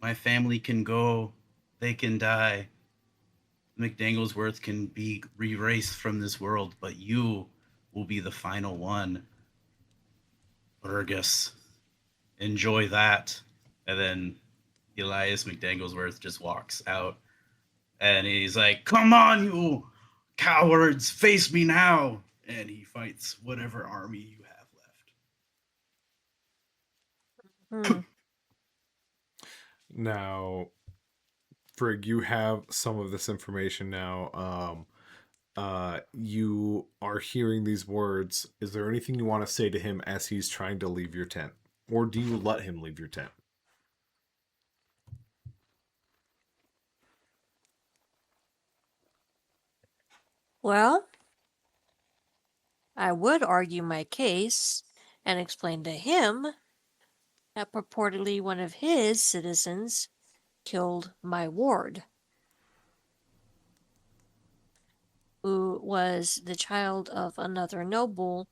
My family can go, they can die. McDanglesworth can be erased from this world, but you will be the final one. Burgess, enjoy that. And then Elias McDanglesworth just walks out and he's like, "Come on, you cowards, face me now!" And he fights whatever army you have left. Hmm. Now, Frig, you have some of this information now. You are hearing these words. Is there anything you want to say to him as he's trying to leave your tent? Or do you let him leave your tent? Well, I would argue my case and explain to him that purportedly one of his citizens killed my ward, who was the child of another noble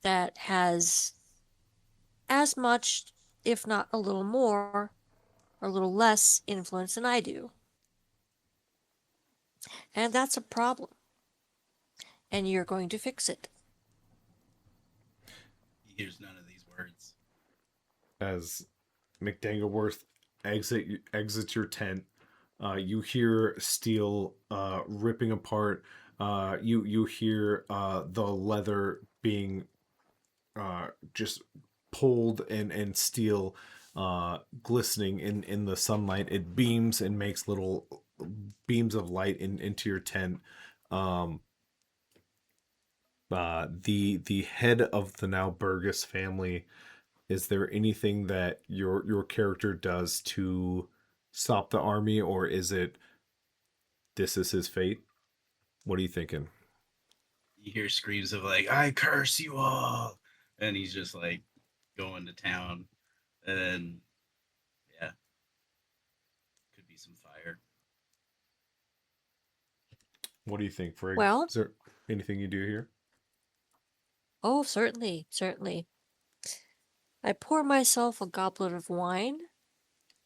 that has as much, if not a little more, or a little less influence than I do. And that's a problem. And you're going to fix it. He hears none of these words. As McDangleworth exits your tent, you hear steel ripping apart. You hear the leather being just pulled and steel glistening in the sunlight. It beams and makes little beams of light into your tent. Um, the head of the now Burgess family. Is there anything that your character does to stop the army, or is it this is his fate? What are you thinking? You hear screams of like, "I curse you all," and he's just like going to town, and then yeah, could be some fire. What do you think, Frig? Well, Is there anything you do here? oh, certainly, certainly. I pour myself a goblet of wine,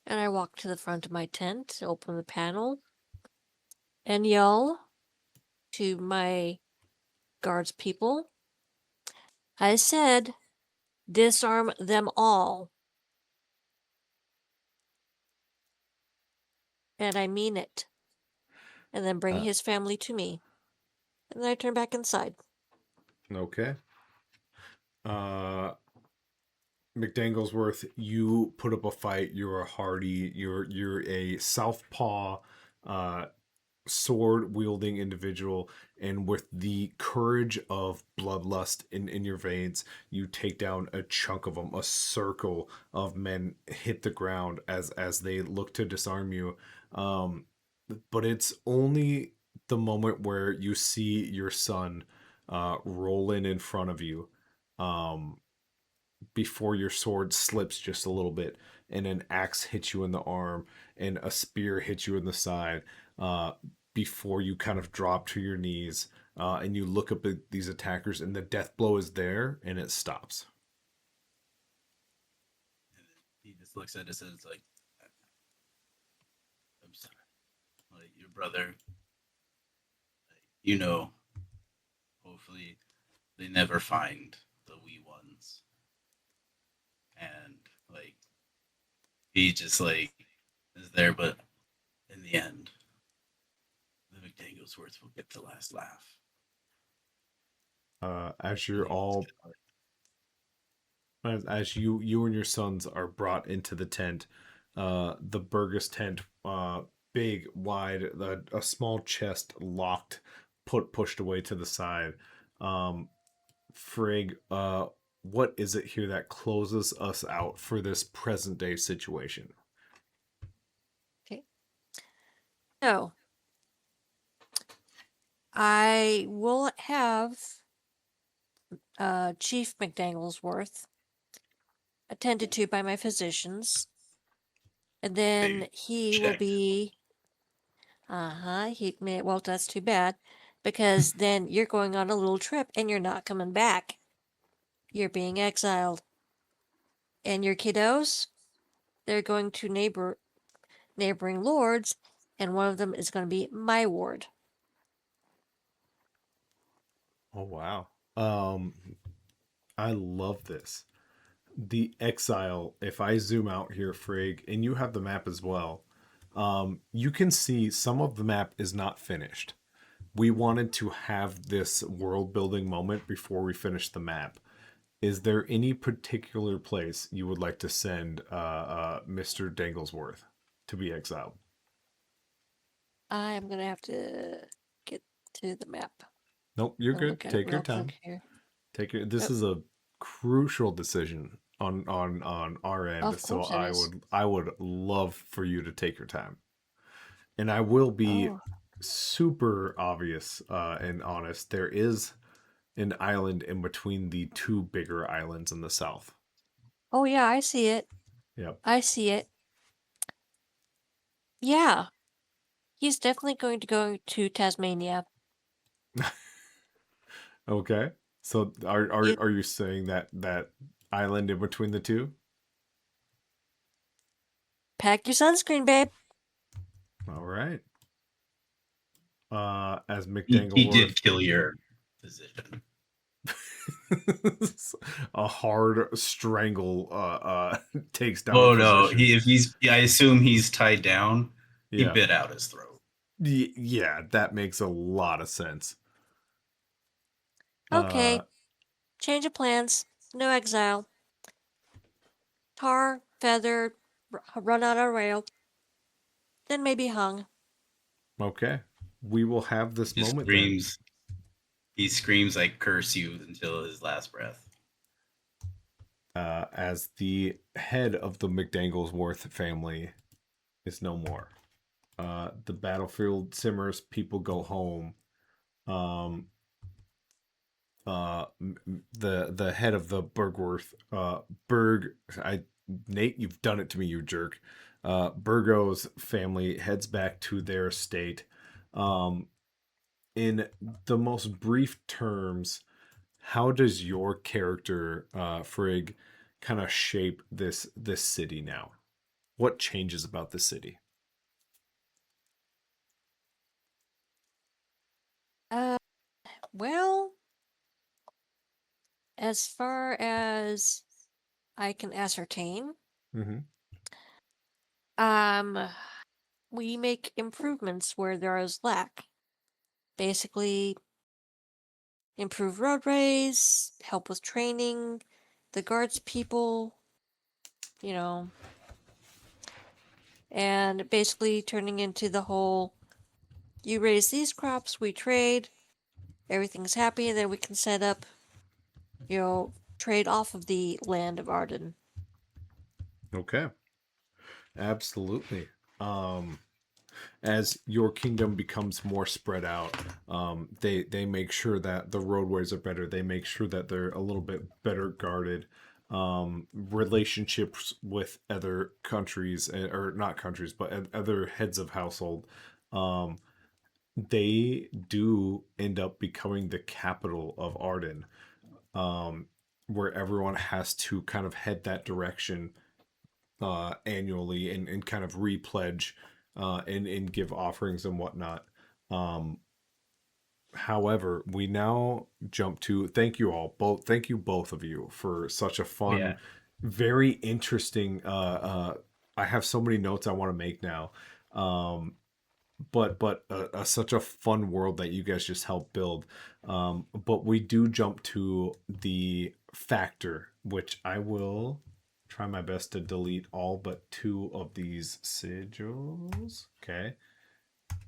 and I walk to the front of my tent, open the panel, and yell to my guards people. I said, disarm them all. And I mean it. And then bring Uh, his family to me. And then I turn back inside. okay. McDanglesworth, you put up a fight. You're a hardy. You're a southpaw, uh, sword wielding individual, and with the courage of bloodlust in your veins, you take down a chunk of them. A circle of men hit the ground as they look to disarm you. Um, but it's only the moment where you see your son roll in front of you. Um, before your sword slips just a little bit and an axe hits you in the arm and a spear hits you in the side, uh, before you kind of drop to your knees, and you look up at these attackers and the death blow is there and it stops. And then he just looks at us and it's like, "I'm sorry, like your brother, like, you know, hopefully they never find the wee ones." And like he just like is there, but in the end, the McDanglesworth will get the last laugh. As And you're he just all kinda, like, as you and your sons are brought into the tent, the Burgess tent, big, wide, a small chest locked, pushed away to the side. Um, Frig, what is it here that closes us out for this present day situation? Okay. So, I will have Chief McDanglesworth attended to by my physicians. And then "Hey, he will check." be, well, that's too bad, because then you're going on a little trip and you're not coming back. You're being exiled. And your kiddos, they're going to neighboring lords, and one of them is going to be my ward. Oh wow. I love this. the exile, if I zoom out here, Frig, and you have the map as well, you can see some of the map is not finished. We wanted to have this world building moment before we finish the map. Is there any particular place you would like to send Mr. Danglesworth to be exiled? I'm gonna have to get to the map. Nope, you're I'll good. look at it Take your real time. quick here. This Yep. is a crucial decision on our end, Of so course it is. I would love for you to take your time. And I will be Oh, super obvious and honest. There is an island in between the two bigger islands in the south. oh yeah, I see it. Yep. I see it. Yeah, he's definitely going to go to Tasmania. Okay. So You are you saying that island in between the two? pack your sunscreen, babe. All right. As He McDangleworth, did kill your position. a hard strangle takes down a Oh no, physician. I assume he's tied down. He Yeah. bit out his throat. Yeah, that makes a lot of sense. Okay, change of plans. No exile. Tar, feathered, run out of rail. Then maybe hung. Okay. We will have this He moment then. screams. He screams, "I curse you!" until his last breath. As the head of the McDanglesworth family is no more. The battlefield simmers, people go home. The head of the Bergworth Nate, you've done it to me, you jerk. Burgo's family heads back to their estate. In the most brief terms, how does your character, Frig, kind of shape this city now? What changes about the city? Well, as far as I can ascertain, Mm-hmm. we make improvements where there is lack. Basically, improve roadways, help with training, the guards people, you know, and basically turning into the whole you raise these crops, we trade, everything's happy, and then we can set up, trade off of the land of Ardun. Okay. Absolutely. As your kingdom becomes more spread out, they make sure that the roadways are better. They make sure that they're a little bit better guarded. Relationships with other countries, or not countries, but other heads of household, um, they do end up becoming the capital of Arden, where everyone has to kind of head that direction annually and kind of repledge and give offerings and whatnot. Um, However, we now jump to thank you both of you for such a Oh yeah, fun, very interesting. I have so many notes I want to make now. But such a fun world that you guys just helped build. But we do jump to the factor, which I will try my best to delete all but two of these sigils. Okay,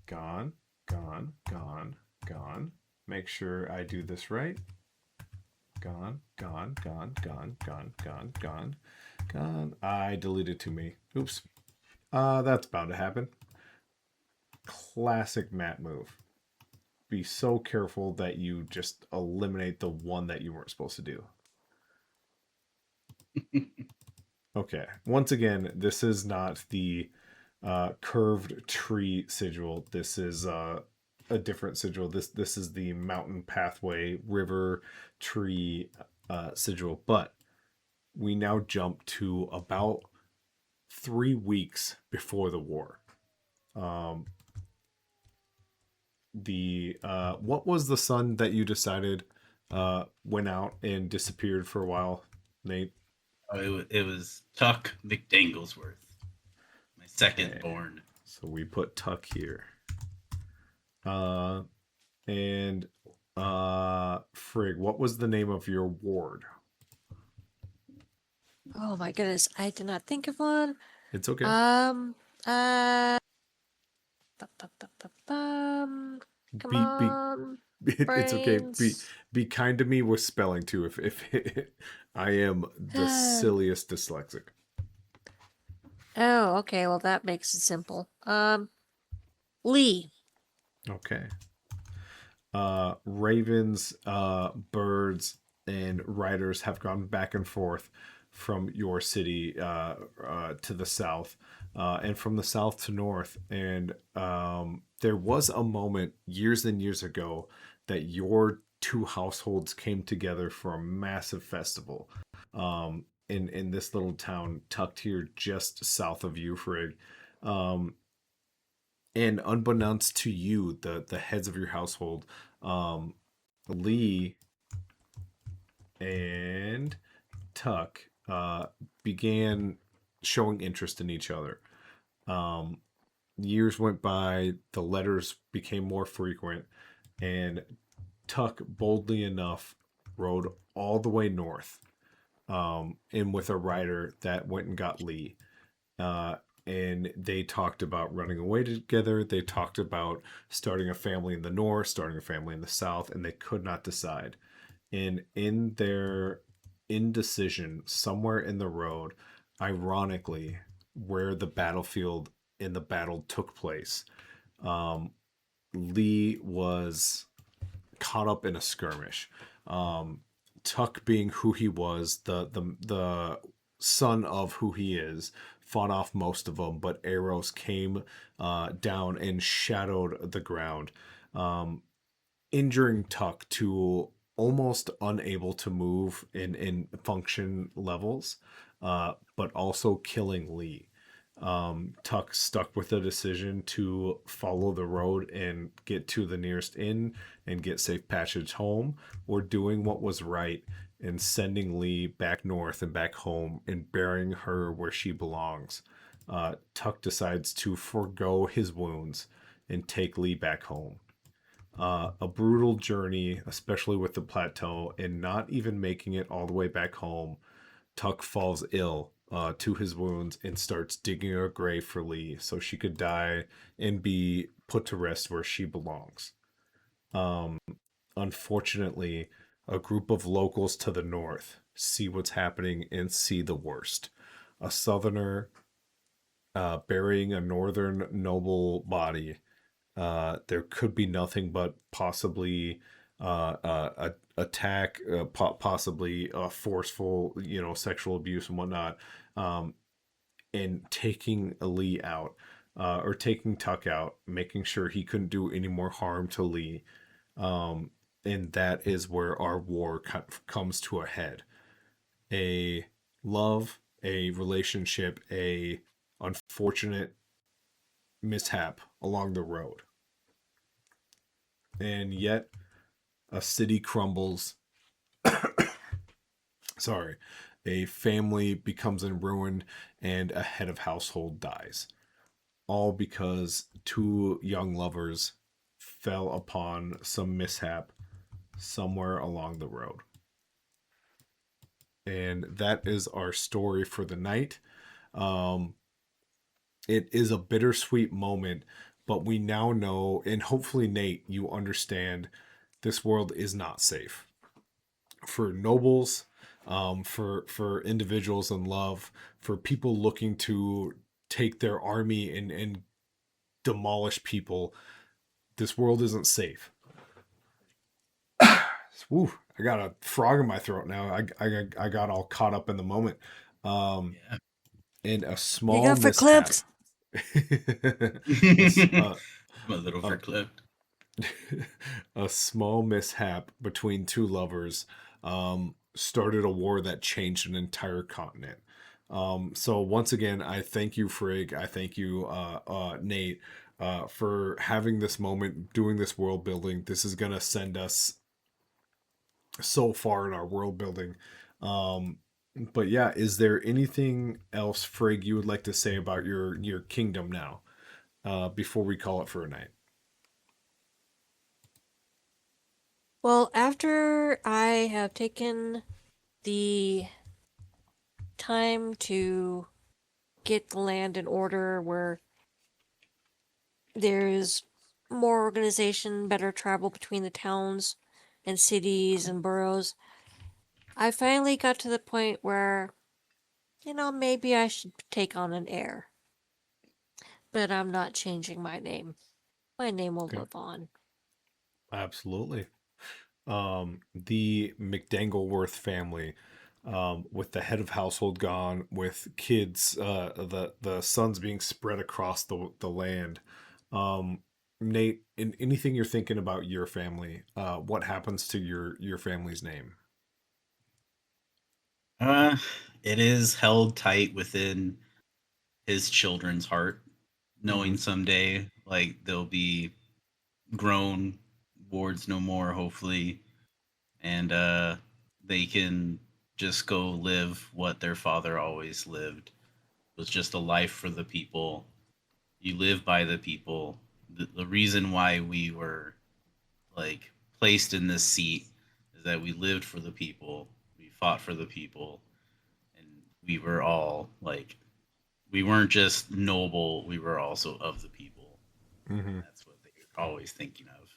gone, gone, gone, gone. Make sure I do this right. Gone, gone, gone, gone, gone, gone, gone, gone. I deleted too many. Oops. That's bound to happen. Classic map move. Be so careful that you just eliminate the one that you weren't supposed to do. Okay. Once again, this is not the curved tree sigil. This is a different sigil. This is the mountain pathway river tree sigil. But we now jump to about 3 weeks before the war. The what was the sun that you decided went out and disappeared for a while, Nate? It was Tuck McDanglesworth, my second Okay. born. So we put Tuck here. And Frig, what was the name of your ward? Oh my goodness, I did not think of one. It's okay. Uh, Come Be on, it's okay. brains. Be kind to me with spelling too. If I am the silliest dyslexic. Oh, okay. Well, that makes it simple. Lee. Okay. Ravens, birds, and riders have gone back and forth from your city to the south, and from the south to north. And there was a moment years and years ago that your two households came together for a massive festival in this little town tucked here just south of Euphrig. Um, and unbeknownst to you, the heads of your household, um, Lee and Tuck began showing interest in each other. Um, Years went by, the letters became more frequent, and Tuck boldly enough rode all the way north, in with a rider that went and got Lee. Uh, and they talked about running away together. They talked about starting a family in the north, starting a family in the south, and they could not decide. And in their indecision, somewhere in the road, ironically, where the battlefield in the battle took place, um, Lee was caught up in a skirmish. Um, Tuck, being who he was, the son of who he is, fought off most of them, but arrows came down and shadowed the ground, um, injuring Tuck to almost unable to move in function levels, but also killing Lee. Tuck stuck with the decision to follow the road and get to the nearest inn and get safe passage home, or doing what was right and sending Lee back north and back home and burying her where she belongs. Tuck decides to forego his wounds and take Lee back home. A brutal journey, especially with the plateau, and not even making it all the way back home. Tuck falls ill to his wounds and starts digging a grave for Lee so she could die and be put to rest where she belongs. Um, Unfortunately, a group of locals to the north see what's happening and see the worst. A southerner burying a northern noble body. There could be nothing but possibly attack, possibly forceful, sexual abuse and whatnot, um, and taking Lee out, or taking Tuck out, making sure he couldn't do any more harm to Lee. Um, and that is where our war comes to a head. A love, a relationship, a unfortunate mishap along the road. And yet a city crumbles. Sorry. A family becomes in ruin and a head of household dies. All because two young lovers fell upon some mishap somewhere along the road. And that is our story for the night. Um, it is a bittersweet moment, but we now know, and hopefully, Nate, you understand this world is not safe for nobles, for individuals in love, for people looking to take their army and demolish people. This world isn't safe. Woo, I got a frog in my throat now. I got all caught up in the moment. Yeah. And a You small got mishap. verklempt. I'm a little verklempt. A small mishap between two lovers started a war that changed an entire continent. So once again, I thank you, Frig. I thank you, Nate, for having this moment, doing this world building. This is gonna send us so far in our world building. Um, But yeah, is there anything else, Frig, you would like to say about your kingdom now, before we call it for a night? Well, after I have taken the time to get the land in order where there's more organization, better travel between the towns and cities and boroughs, I finally got to the point where, maybe I should take on an heir. But I'm not changing my name. My name will Okay, live on. absolutely. The McDangleworth family, with the head of household gone, with kids, the sons being spread across the land. Um, Nate, in anything you're thinking about your family, what happens to your family's name? Uh, it is held tight within his children's heart, Mm-hmm. knowing someday like they'll be grown wards no more, hopefully, and they can just go live what their father always lived. It was just a life for the people. You live by the people. The reason why we were like placed in this seat is that we lived for the people. We fought for the people, and we were all like we weren't just noble, we were also of the people. And Mm-hmm. that's what they were always thinking of.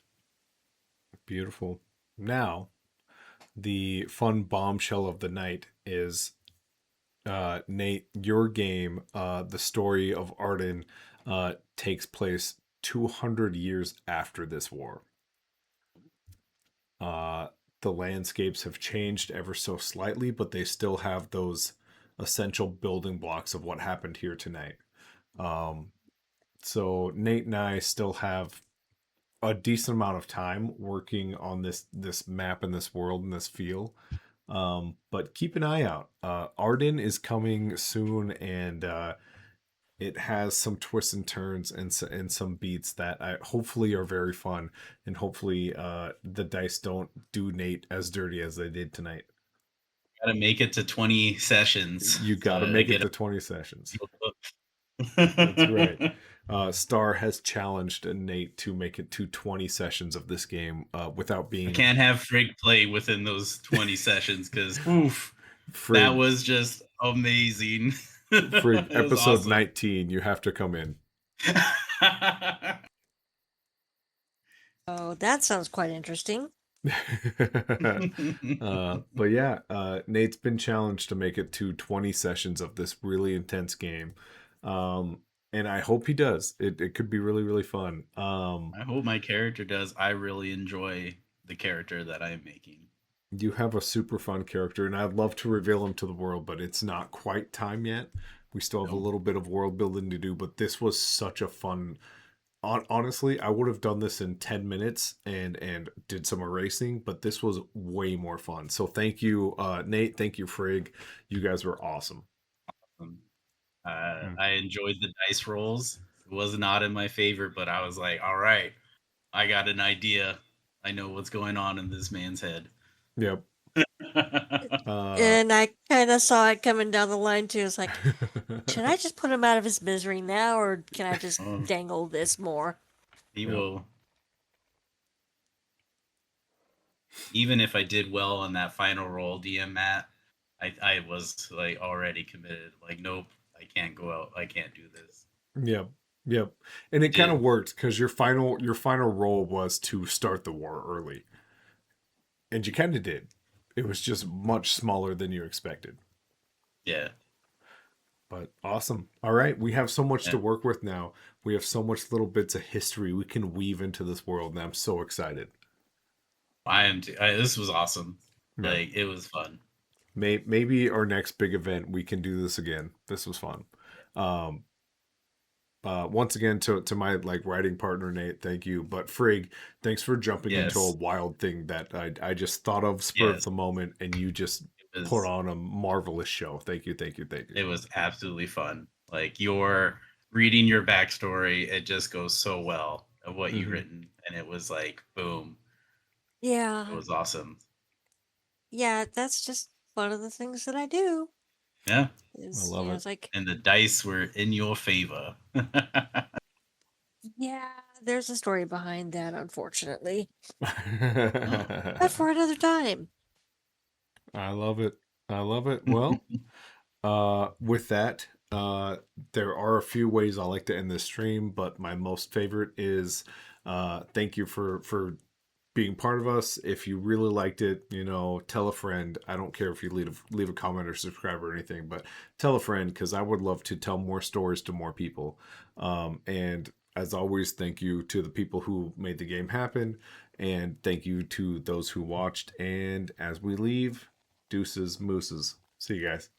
Beautiful. Now, the fun bombshell of the night is, Nate, your game, the story of Arden, takes place 200 years after this war. Uh, the landscapes have changed ever so slightly, but they still have those essential building blocks of what happened here tonight. Um, so Nate and I still have a decent amount of time working on this map and this world and this feel. But keep an eye out. Arden is coming soon, and it has some twists and turns and some beats that I hopefully are very fun, and hopefully the dice don't do Nate as dirty as they did tonight. Got to make it to 20 sessions You got to to make it get to 20 sessions. That's right. a Star has challenged Nate to make it to 20 sessions of this game, without I being can't have Frig play within those 20 sessions because oof, that Frig. was just amazing. Frig, It was episode awesome. 19, you have to come in. Oh, that sounds quite interesting. But yeah, Nate's been challenged to make it to 20 sessions of this really intense game. Um, and I hope he does. It could be really, really fun. I hope my character does. I really enjoy the character that I'm making. You have a super fun character, and I'd love to reveal him to the world, but it's not quite time yet. We still have a Nope. little bit of world building to do, but this was such a fun. Honestly, I would have done this in 10 minutes and did some erasing, but this was way more fun. So thank you, Nate. Thank you, Frig. You guys were awesome. Um, Mm. I enjoyed the dice rolls. It was not in my favor, but I was like, all right, I got an idea. I know what's going on in this man's head. Yep. Uh, And I kind of saw it coming down the line too. It's like, should I just put him out of his misery now, or can I just Oh, dangle this more? he yep. will. Even if I did well on that final roll, DM Matt, I was like already committed. Like, nope, I can't go out. I can't do this. Yep. Yep. And it kind of Did worked because your final role was to start the war early. And you kind of did. It was just much smaller than you expected. yeah, But awesome. All right. We have so much yeah. to work with now. We have so much little bits of history we can weave into this world, and I'm so excited. I am too. This was awesome. Yeah. Like, it was fun. Maybe our next big event, we can do this again. This was fun. Um, Once again, to my like writing partner Nate, thank you. But Frig, thanks for jumping into a Yes, wild thing that I just thought of spur of yes. the moment, and you just It put was on a marvelous show. Thank you, thank you, thank you. it was absolutely fun. Like, you're reading your backstory, it just goes so well of what you've Hmm. written, and it was like boom. It Yeah, was awesome. yeah, that's just one of the things that I do. Yeah. Is, love it. it's like, And the dice were in your favor. yeah, there's a story behind that, unfortunately. But I for another time. love it. I love it. Well, with that, there are a few ways I like to end this stream, but my most favorite is thank you for being part of us. If you really liked it, tell a friend. I don't care if you leave a comment or subscribe or anything, but tell a friend, because I would love to tell more stories to more people. And as always, thank you to the people who made the game happen, and thank you to those who watched. And as we leave, deuces, mooses. See you guys.